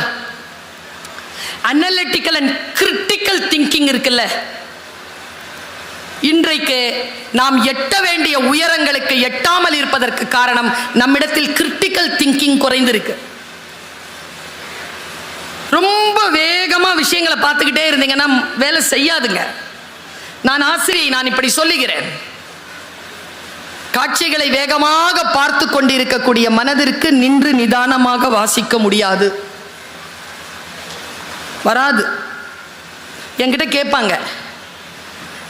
அனலிட்டிக்கல் அண்ட் கிரிட்டிக்கல் திங்கிங் இருக்குல்ல, இன்றைக்கு நாம் எட்ட வேண்டிய உயரங்களுக்கு எட்டாமல் இருப்பதற்கு காரணம் நம்மிடத்தில் கிரிட்டிக்கல் திங்கிங் குறைந்திருக்கு. ரொம்ப வேகமா விஷயங்களை பார்த்துக்கிட்டே இருந்தீங்கன்னா வேலை செய்யாதுங்க. நான் ஆசிரியை, நான் இப்படி சொல்லுகிறேன். காட்சிகளை வேகமாக பார்த்து கொண்டிருக்கக்கூடிய மனதிற்கு நின்று நிதானமாக வாசிக்க முடியாது, வராது. என்கிட்ட கேட்பாங்க,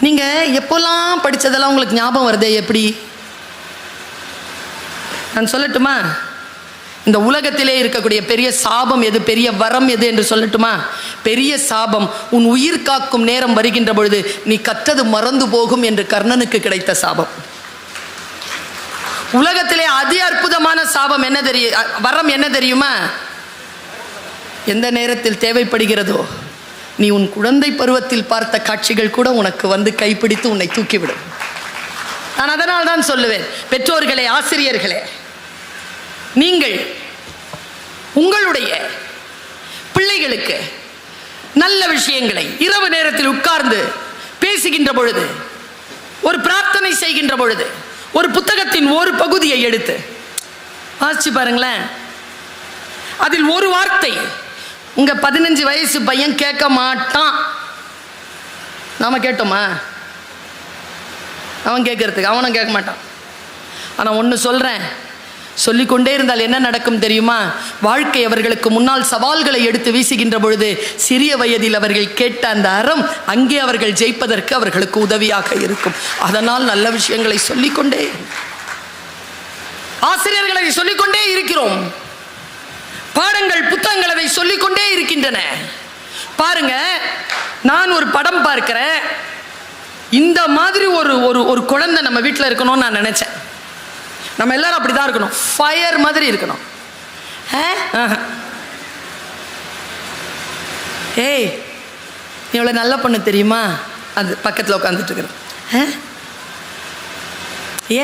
நீங்கள் எப்போல்லாம் படித்ததெல்லாம் உங்களுக்கு ஞாபகம் வருதே எப்படி? நான் சொல்லட்டுமா? இந்த உலகத்திலே இருக்கக்கூடிய பெரிய சாபம் எது, பெரிய வரம் எது என்று சொல்லட்டுமா? பெரிய சாபம், உன் உயிர் காக்கும் நேரம் வருகின்ற பொழுது நீ கற்றது மறந்து போகும் என்று கர்ணனுக்கு கிடைத்த சாபம். உலகத்திலே அதி அற்புதமான சாபம் என்ன வரம் என்ன தெரியுமா? எந்த நேரத்தில் தேவைப்படுகிறதோ நீ உன் குழந்தை பருவத்தில் பார்த்த காட்சிகள் கூட உனக்கு வந்து கைப்பிடித்து உன்னை தூக்கிவிடும். நான் அதனால் தான் சொல்லுவேன், பெற்றோர்களே, ஆசிரியர்களே, நீங்கள் உங்களுடைய பிள்ளைகளுக்கு நல்ல விஷயங்களை இரவு நேரத்தில் உட்கார்ந்து பேசுகின்ற பொழுது, ஒரு பிரார்த்தனை செய்கின்ற பொழுது, ஒரு புத்தகத்தின் ஒரு பகுதியை எடுத்து வாசிச்சு பாருங்களேன். அதில் ஒரு வார்த்தை உங்க 15 வயசு பையன் கேட்க மாட்டான். நாம கேட்டோமா? அவன் கேட்கறதுக்கு அவனும் கேட்க மாட்டான். ஆனால் ஒன்று சொல்றேன், சொல்லிக்கொண்டே இருந்தால் என்ன நடக்கும் தெரியுமா? வாழ்க்கை அவர்களுக்கு முன்னால் சவால்களை எடுத்து வீசுகின்ற பொழுது சிறிய வயதில் அவர்கள் கேட்ட அந்த அறம் அங்கே அவர்கள் ஜெயிப்பதற்கு அவர்களுக்கு உதவியாக இருக்கும். அதனால் நல்ல விஷயங்களை சொல்லிக்கொண்டே, ஆசிரியர்களை சொல்லிக்கொண்டே இருக்கிறோம். பாடங்கள், புத்தகங்கள் அதை சொல்லிக்கொண்டே இருக்கின்றன. பாருங்க, நான் ஒரு படம் பார்க்கிறேன். இந்த மாதிரி ஒரு குழந்தை நம்ம வீட்டில் இருக்கணும்னு நான் நினைச்சேன். நம்ம எல்லாரும் அப்படிதான் இருக்கணும், ஃபயர் மாதிரி இருக்கணும். ஏய், எவ்வளவு நல்ல பொண்ணு தெரியுமா? அது பக்கத்தில் உட்காந்துட்டு இருக்கிறேன்.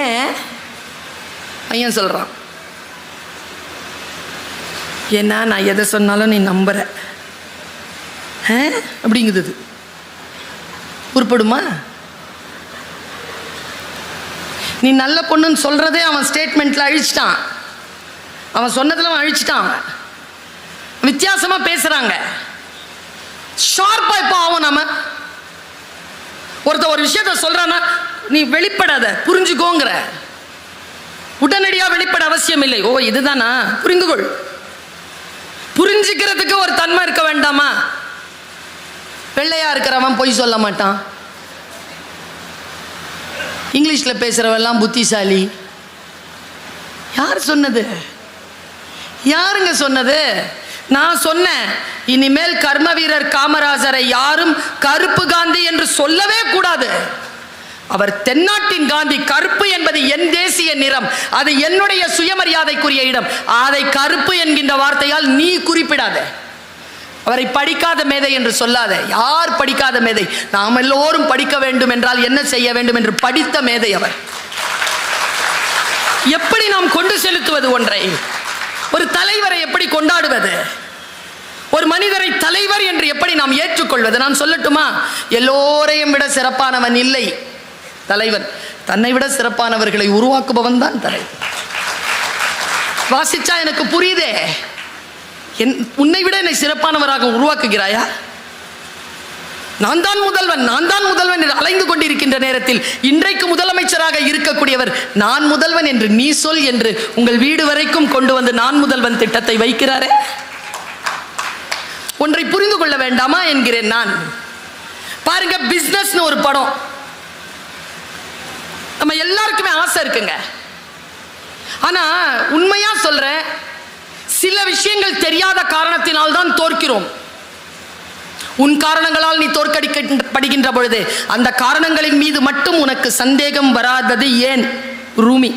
ஏன் பையன் சொல்றான், ஏன்னா நான் எதை சொன்னாலும் நீ நம்புற அப்படிங்குது. உருப்படுமா? நீ நல்ல பொண்ணுன்னு சொல்றதே அவன் ஸ்டேட்மெண்ட்ல அழிச்சிட்டான். அவன் சொன்னதுல அவன் அழிச்சிட்டான். வித்தியாசமா பேசுறாங்க. ஷார்ப்பா இப்போ ஆகும். நம்ம ஒருத்த ஒரு விஷயத்த சொல்றானா, நீ வெளிப்படாத, புரிஞ்சுக்கோங்கிற. உடனடியாக வெளிப்பட அவசியம் இல்லை. ஓ இதுதானா, புரிந்துகொள். புரிஞ்சுக்கிறதுக்கு ஒரு தன்மை இருக்க வேண்டாமா? வெள்ளையா இருக்கிறவன் பொய் சொல்ல மாட்டான். இங்கிலீஷ்ல பேசுறவெல்லாம் புத்திசாலி. யார் சொன்னது? யாருங்க சொன்னது? நான் சொன்னேன், இனிமேல் கர்ம வீரர் காமராஜரை யாரும் கருப்பு காந்தி என்று சொல்லவே கூடாது. அவர் தென்னாட்டின் காந்தி. கருப்பு என்பது என் தேசிய நிறம், அது என்னுடைய சுயமரியாதைக்குரிய இடம். அதை கருப்பு என்கின்ற வார்த்தையால் நீ குறிப்பிடாத. அவரை படிக்காத மேதை என்று சொல்லாத. யார் படிக்காத மேதை? நாம் எல்லோரும் படிக்க வேண்டும் என்றால் என்ன செய்ய வேண்டும் என்று படித்த மேதை அவர். எப்படி நாம் கொண்டு செலுத்துவது ஒன்றை? ஒரு தலைவரை எப்படி கொண்டாடுவது? ஒரு மனிதரை தலைவர் என்று எப்படி நாம் ஏற்றுக்கொள்வது? நான் சொல்லட்டுமா? எல்லோரையும் விட சிறப்பானவன் இல்லை தலைவன். தன்னை விட சிறப்பானவர்களை உருவாக்குபவன் தான் தலைவன். வாசிச்சா எனக்கு புரியுதே. உன்னை விட என்னை சிறப்பானவராக உருவாக்குகிறாயா? நான் தான் முதல்வன், நான் தான் முதல்வன் என்று அலைந்து கொண்டிருக்கின்ற நேரத்தில் இன்றைக்கு முதலமைச்சராக இருக்கக்கூடியவர் நான் முதல்வன் என்று நீ சொல் என்று உங்கள் வீடு வரைக்கும் கொண்டு வந்து நான் முதல்வன் திட்டத்தை வைக்கிறாரே. ஒன்றை புரிந்து கொள்ள வேண்டாமா என்கிறேன் நான். பாருங்க, பிசினஸ்னு ஒரு படம். நம்ம எல்லாருக்குமே ஆசை இருக்குங்க. ஆனா உண்மையா சொல்றேன், சில விஷயங்கள் தெரியாத காரணத்தினால் தான் தோற்கிறோம். உன் காரணங்களால் நீ தோற்கடிக்கப்படுகின்ற பொழுது அந்த காரணங்களின் மீது மட்டும் உனக்கு சந்தேகம் வராதது ஏன்? ரூமி.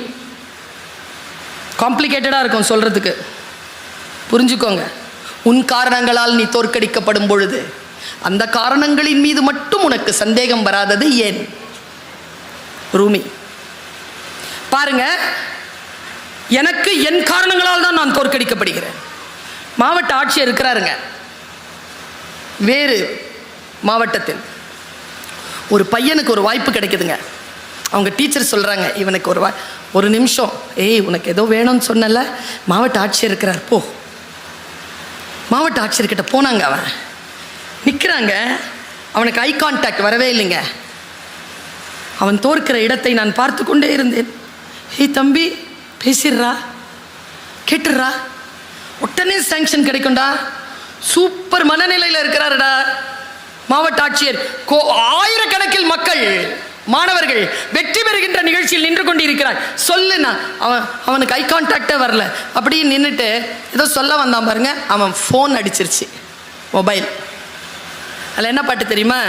காம்ப்ளிகேட்டடா இருக்கும் சொல்றதுக்கு, புரிஞ்சுக்கோங்க. உன் காரணங்களால் நீ தோற்கடிக்கப்படும் பொழுது அந்த காரணங்களின் மீது மட்டும் உனக்கு சந்தேகம் வராதது ஏன்? ரூமி. பாருங்க, எனக்கு என் காரணங்களால் தான் நான் தோற்கடிக்கப்படுகிறேன். மாவட்ட ஆட்சியர் இருக்கிறாருங்க, வேறு மாவட்டத்தில். ஒரு பையனுக்கு ஒரு வாய்ப்பு கிடைக்குதுங்க. அவங்க டீச்சர் சொல்றாங்க, இவனுக்கு ஒரு நிமிஷம், ஏய் உனக்கு ஏதோ வேணும்னு சொன்னல, மாவட்ட ஆட்சியர் இருக்கிறார் போ. மாவட்ட ஆட்சியர்கிட்ட போனாங்க. அவன் நிற்கிறாங்க, அவனுக்கு ஐ கான்டாக்ட் வரவே இல்லைங்க. அவன் தோற்கிற இடத்தை நான் பார்த்து கொண்டே இருந்தேன். ஏய் தம்பி, பேசிடுறா, கேட்டுடுறா, உடனே சாங்ஷன் கிடைக்கும்டா. சூப்பர் மனநிலையில் இருக்கிறாருடா. மாவட்ட ஆட்சியர், ஆயிரக்கணக்கில் மக்கள், மாணவர்கள் வெற்றி பெறுகின்ற நிகழ்ச்சியில் நின்று கொண்டிருக்கிறார். சொல்லுனா அவனுக்கு ஐ கான்டாக்டே வரல. அப்படியே நின்றுட்டு ஏதோ சொல்ல வந்தான் பாருங்க, அவன் ஃபோன் அடிச்சிருச்சு, மொபைல். அதில் என்ன பாட்டு தெரியுமா?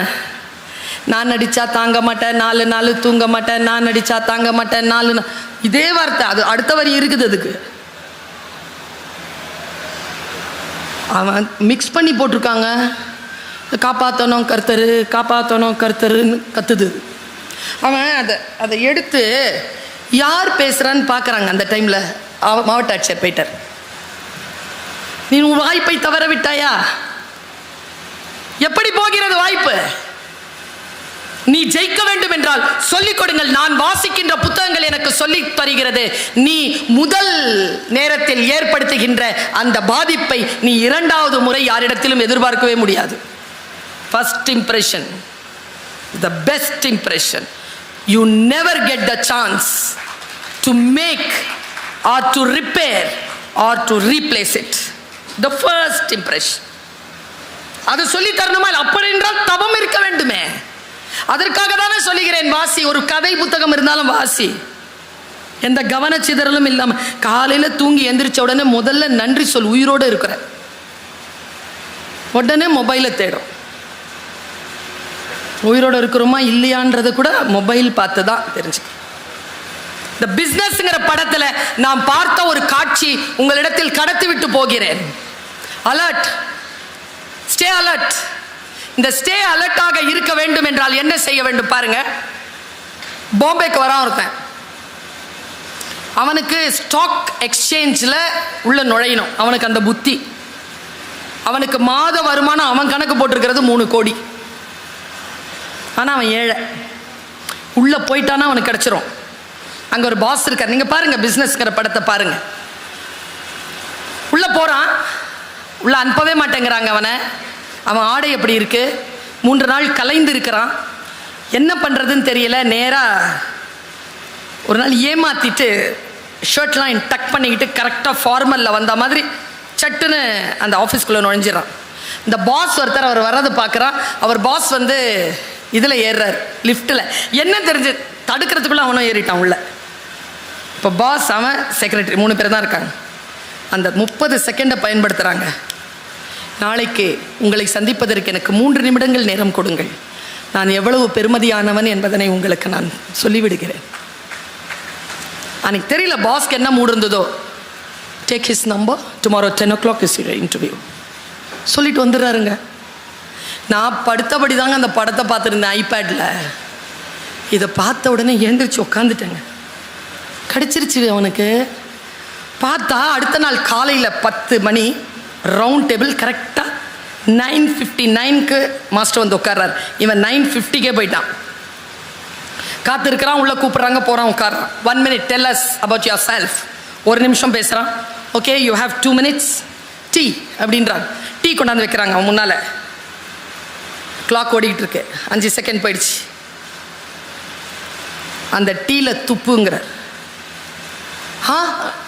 நான் அடித்தா தாங்க மாட்டேன், 4 நாள் தூங்க மாட்டேன், நான் அடித்தா தாங்க மாட்டேன், 4 நாள். இதே வார்த்தை. அது அடுத்த வரி இருக்குது அதுக்கு. அவன் மிக்ஸ் பண்ணி போட்டிருக்காங்க. காப்பாற்றணும் கர்த்தரு, காப்பாற்றணும் கர்த்தருன்னு கத்துது. அவன் அதை எடுத்து யார் பேசுகிறான்னு பார்க்குறாங்க. அந்த டைமில் மாவட்ட ஆட்சியர் போயிட்டார். நீ உன் வாய்ப்பை தவற விட்டாயா? எப்படி போகிறது வாய்ப்பு? நீ ஜெயிக்க வேண்டும் என்றால் சொல்லிக் கொடுங்கள். நான் வாசிக்கின்ற புத்தகங்கள் எனக்கு சொல்லித் தருகிறது. நீ முதல் நேரத்தில் ஏற்படுத்துகின்ற அந்த பாதிப்பை நீ இரண்டாவது முறை யாரிடத்திலும் எதிர்பார்க்கவே முடியாது. First impression, the best impression. You never get the chance to make or to repair or to replace it. The first impression. அது சொல்லி தரணுமா? அப்படி என்றால் தவம் இருக்க வேண்டுமே. அதற்காக தானே சொல்லுகிறேன், வாசி. ஒரு கதை புத்தகம் இருந்தாலும் வாசி. எந்த கவனச்சிதறலும் இல்லாம காலையில் தூங்கி எந்திரிச்ச உடனே முதல்ல நன்றி சொல். உயிரோடு இருக்கிற உடனே மொபைலை தேடும். உயிரோடு இருக்கிறோமா இல்லையான்றதை கூட மொபைல் பார்த்து தான் தெரிஞ்சு. இந்த பிஸ்னஸ்ங்கிற படத்தில் நான் பார்த்த ஒரு காட்சி உங்களிடத்தில் கடத்தி விட்டு போகிறேன். Alert, stay alert. இந்த ஸ்டே அலர்ட்டாக இருக்க வேண்டும் என்றால் என்ன செய்ய வேண்டும் பாருங்க. பாம்பேக்கு வரான் ஒருத்தன். அவனுக்கு ஸ்டாக் எக்ஸ்சேஞ்சில் உள்ள நுழையணும். அவனுக்கு அந்த புத்தி. அவனுக்கு மாத வருமானம் அவன் கணக்கு போட்டிருக்கிறது 3 கோடி. ஆனால் அவன் ஏழை. உள்ளே போயிட்டானா அவனுக்கு கிடச்சிரும். அங்கே ஒரு பாஸ் இருக்கார். நீங்கள் பாருங்கள், பிஸ்னஸ்ங்கிற படத்தை பாருங்கள். உள்ளே போகிறான், உள்ளே அனுப்பவே மாட்டேங்கிறாங்க அவனை. அவன் ஆடை எப்படி இருக்கு, 3 நாள் கலைந்து இருக்கிறான். என்ன பண்ணுறதுன்னு தெரியல. நேராக ஒரு நாள் ஏமாற்றிட்டு ஷர்ட்லாம் டக் பண்ணிக்கிட்டு கரெக்டாக ஃபார்மலில் வந்த மாதிரி சட்டுன்னு அந்த ஆஃபீஸ்க்குள்ளே நுழைஞ்சிடறான். இந்த பாஸ் ஒருத்தர் அவர் வர்றதை பார்க்குறான். அவர் பாஸ் வந்து இதில் ஏறுறார், லிஃப்ட்டில். என்ன தெரிஞ்சு தடுக்கிறதுக்குள்ளே அவனும் ஏறிட்டான் உள்ள. இப்போ பாஸ், அவன், செக்ரட்டரி 3 பேர் தான் இருக்காங்க. அந்த 30 செகண்டை பயன்படுத்துகிறாங்க. நாளைக்கு உங்களை சந்திப்பதற்கு எனக்கு 3 நிமிடங்கள் நேரம் கொடுங்கள். நான் எவ்வளவு பெருமதியானவன் என்பதனை உங்களுக்கு நான் சொல்லிவிடுகிறேன். அன்னைக்கு தெரியல பாஸ்க்கு என்ன மூடு இருந்ததோ. Take his number, tomorrow 10 o'clock is your interview சொல்லிட்டு வந்துடுறாருங்க. நான் படுத்தபடி தாங்க அந்த படத்தை பார்த்துருந்தேன் ஐபேடில். இதை பார்த்த உடனே எழுந்திரிச்சு உட்காந்துட்டேங்க. கிடச்சிருச்சு அவனுக்கு. பார்த்தா அடுத்த நாள் காலையில் 10 மணி ரவுண்ட் டேபிள். கரெக்டாக 9:59க்கு மாஸ்டர் வந்து உட்கார்றாரு. இவன் 9:50க்கே போயிட்டான். காத்திருக்கிறான். உள்ளே கூப்பிட்றாங்க, போகிறான், உட்கார்றான். 1 minute, tell us about yourself. 1 நிமிஷம் பேசுகிறான். Okay, you have 2 minutes. Tea அப்படின்றாங்க. டீ கொண்டாந்து வைக்கிறாங்க அவன் முன்னால். கிளாக் ஓடிக்கிட்டு இருக்கு. 5 செகண்ட் போயிடுச்சு. அந்த டீயில் துப்புங்கிறார்.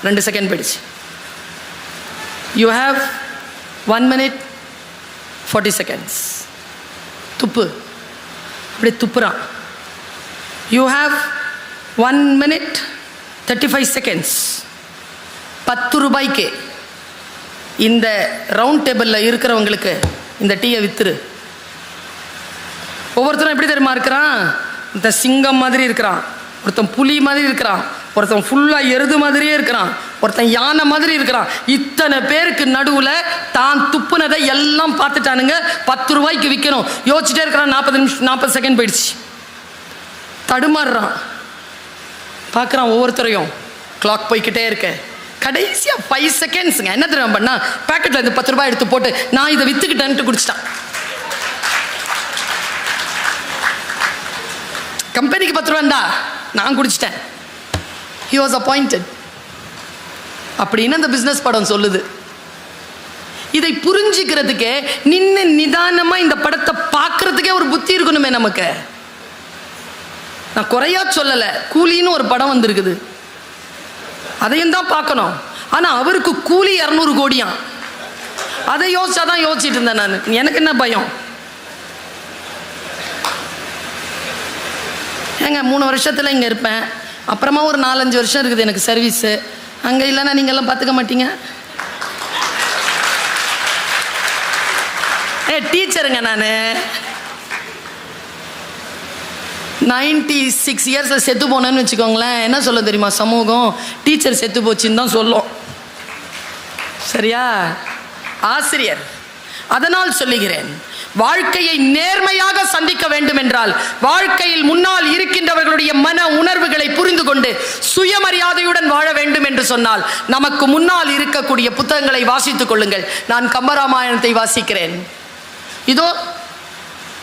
2 செகண்ட் போயிடுச்சு. You have 1 minute 40 seconds. துப்பு. அப்படியே துப்புறான். You have 1 minute 35 seconds. 10 ரூபாய்க்கு இந்த ரவுண்ட் டேபிளில் இருக்கிறவங்களுக்கு இந்த டீயை வித்துரு. ஒவ்வொருத்தரும் எப்படி தெரியுமா இருக்கிறான்? ஒருத்தன் சிங்கம் மாதிரி இருக்கிறான், ஒருத்தன் புலி மாதிரி இருக்கிறான், ஒருத்தன் ஃபுல்லாக எருது மாதிரியே இருக்கிறான், ஒருத்தன் யானை மாதிரி இருக்கிறான். இத்தனை பேருக்கு நடுவில் தான் துப்புனதை எல்லாம் பார்த்துட்டானுங்க. 10 ரூபாய்க்கு விற்கணும். யோசிச்சுட்டே இருக்கிறான். 40 செகண்ட் போயிடுச்சு. தடுமாறுறான். பார்க்குறான் ஒவ்வொருத்தரையும். கிளாக் போய்கிட்டே இருக்க. கடைசியாக 5 செகண்ட்ஸுங்க. என்ன தெரியும் பண்ணா, பேக்கெட்டில் இருந்து 10 ரூபாய் எடுத்து போட்டு நான் இதை விற்றுக்கிட்டேன்ட்டு குடிச்சிட்டான். கம்பெனிக்கு 10 ரூபாண்டா, நான் குடிச்சிட்டேன். He was appointed. அப்படின்னு அந்த பிஸ்னஸ் படம் சொல்லுது. இதை புரிஞ்சுக்கிறதுக்கு நின்று நிதானமாக இந்த படத்தை பார்க்கறதுக்கே ஒரு புத்தி இருக்கணுமே நமக்கு. நான் குறையா சொல்லலை. கூலின்னு ஒரு படம் வந்திருக்குது, அதையும் தான் பார்க்கணும். ஆனால் அவருக்கு கூலி 200 கோடியாம். அதை யோசிச்சாதான் யோசிச்சுட்டு இருந்தேன் நான். எனக்கு என்ன பயம்? ஏங்க 3 வருஷத்தில் இங்கே இருப்பேன், அப்புறமா ஒரு 4-5 வருஷம் இருக்குது எனக்கு சர்வீஸு. அங்கே இல்லைன்னா நீங்கள்லாம் பார்த்துக்க மாட்டீங்க. டீச்சருங்க நான் 96 இயர்ஸில் செத்து போனேன்னு வச்சுக்கோங்களேன். என்ன சொல்ல தெரியுமா சமூகம்? டீச்சர் செத்து போச்சுன்னு தான் சொல்லும். சரியா? ஆசிரியர். அதனால் சொல்லுகிறேன், வாழ்க்கையை நேர்மையாக சந்திக்க வேண்டும் என்றால் வாழ்க்கையில் முன்னால் இருக்கின்றவர்களுடைய மன உணர்வுகளை புரிந்து கொண்டு சுயமரியாதையுடன் வாழ வேண்டும் என்று சொன்னால் நமக்கு முன்னால் இருக்கக்கூடிய புத்தகங்களை வாசித்துக் கொள்ளுங்கள். நான் கம்பராமாயணத்தை வாசிக்கிறேன். இதோ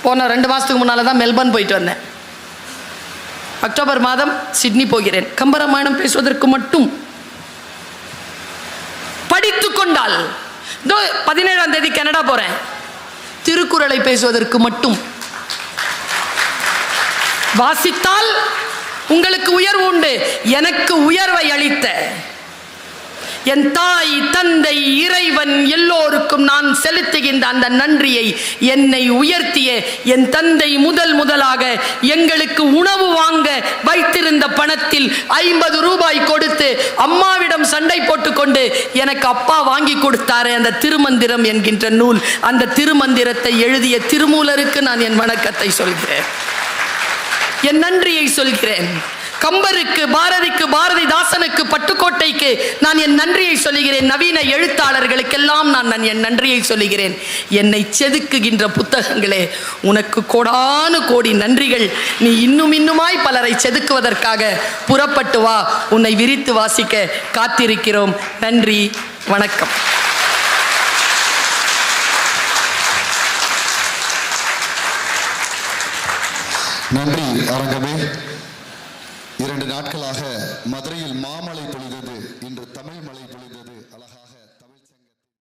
போன 2 மாதத்துக்கு முன்னால் தான் மெல்பர்ன் போயிட்டு வந்தேன். அக்டோபர் மாதம் சிட்னி போகிறேன். கம்பராமாயணம் பேசுவதற்கு மட்டும் படித்துக் கொண்டால், 17ஆம் தேதி கனடா போறேன், திருக்குறளை பேசுவதற்கு மட்டும் வாசித்தால் உங்களுக்கு உயர்வு உண்டு. எனக்கு உயர்வை அளித்த என் தாய், தந்தை, இறைவன் எல்லோருக்கும் நான் செலுத்துகின்ற அந்த நன்றியை, என்னை உயர்த்திய என் தந்தை முதலாக எங்களுக்கு உணவு வாங்க வைத்திருந்த பணத்தில் 50 ரூபாய் கொடுத்து அம்மாவிடம் சண்டை போட்டுக்கொண்டு எனக்கு அப்பா வாங்கி கொடுத்தாரே அந்த திருமந்திரம் என்கின்ற நூல், அந்த திருமந்திரத்தை எழுதிய திருமூலருக்கு நான் என் வணக்கத்தை சொல்கிறேன், என் நன்றியை சொல்கிறேன். கம்பருக்கு, பாரதிக்கு, பாரதிதாசனுக்கு, பட்டுக்கோட்டைக்கு நான் என் நன்றியை சொல்லுகிறேன். நவீன எழுத்தாளர்களுக்கெல்லாம் நான் என் நன்றியை சொல்லுகிறேன். என்னை செதுக்குகின்ற புத்தகங்களே, உனக்கு கோடானு கோடி நன்றிகள். நீ இன்னுமாய் பலரை செதுக்குவதற்காக புறப்பட்டு வா, உன்னை விரித்து வாசிக்க காத்திருக்கிறோம். நன்றி, வணக்கம். நன்றி அரங்கமே. 2 நாட்களாக மதுரையில் மாமழை பொழிந்தது, இன்று தமிழ் மழை பொழிந்தது.